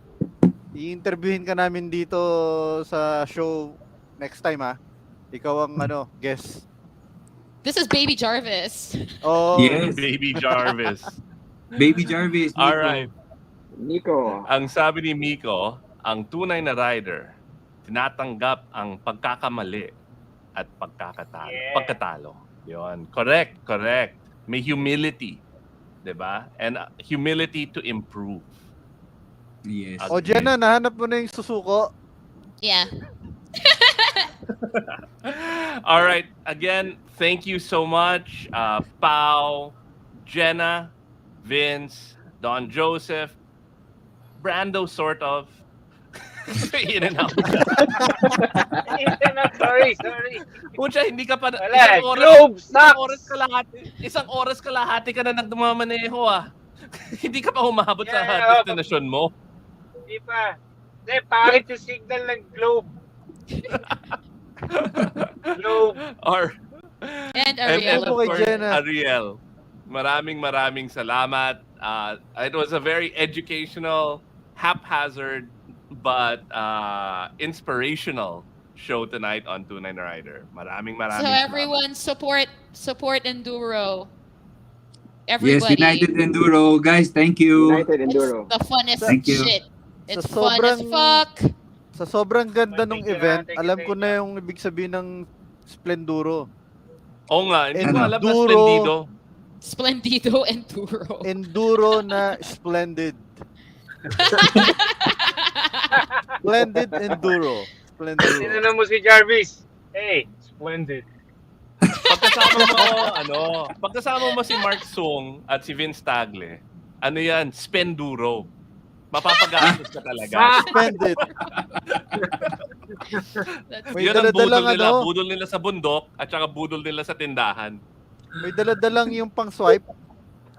E: i-interviewin ka namin dito sa show next time ha. Ikaw ang guest.
C: This is Baby Jarvis.
E: Oh,
F: Yes.
B: Baby Jarvis.
F: Baby Jarvis. Nico.
B: Alright.
G: Nico.
B: Ang sabi ni Miko, ang tunay na rider, tinatanggap ang pagkakamali at pagkakatalo.
D: Yeah.
B: Pagkatalo. Yun. Correct. May humility. Diba? And humility to improve.
F: Yes.
E: O Jenna, nahanap mo na yung susuko.
C: Yeah.
B: All right. Again, thank you so much, Pao, Jenna, Vince, Don Joseph, Brando, sort of. In and out.
D: Sorry.
B: Pucha, hindi ka pa
D: Wala, globe sucks.
B: Isang oras kalahati ka na nagmamaneho ah. Hindi ka pa humabot sa
D: Yeah,
B: destination mo.
D: Di pa. Hindi, pangit yung signal ng globe. Globe.
B: Or
C: And
B: and
C: Ariel,
B: of
E: Ano kay
B: course,
E: Jenna?
B: Ariel. Maraming salamat. It was a very educational, haphazard, but inspirational show tonight on 29 Rider. Maraming
C: so
B: salamat.
C: everyone support Enduro.
F: Yes,
C: Everybody.
F: United Enduro. Guys, thank you.
G: United
C: It's
G: Enduro.
C: the funnest
F: Thank you.
C: shit. It's
E: Sa
C: fun as
E: sobrang-
C: fuck.
E: Sa sobrang ganda ng
D: Thank you,
E: event,
D: thank you,
E: alam
D: thank
E: ko
D: you.
E: na yung ibig sabihin ng Splenduro.
B: Oo nga, hindi ko
E: Enduro.
B: alam na Splendido.
C: Splendido Enduro.
E: Enduro na splendid. Splendid Enduro. Splenduro.
D: Tinanong mo si Jarvis. Hey, splendid.
B: Pagkasama mo si Mark Sung at si Vince Tagle, ano yan? Spenduro. Mapapagastos ka talaga.
E: Splendid.
C: That's
E: May
B: Yun ang budol
E: daladalang
B: nila.
E: ano.
B: Budol nila sa bundok at saka budol nila sa tindahan.
E: May daladalang yung pang swipe.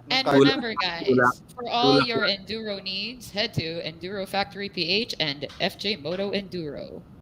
C: And
E: Tula-
C: remember, guys, for all your enduro needs, head to Enduro Factory PH and FJ Moto Enduro.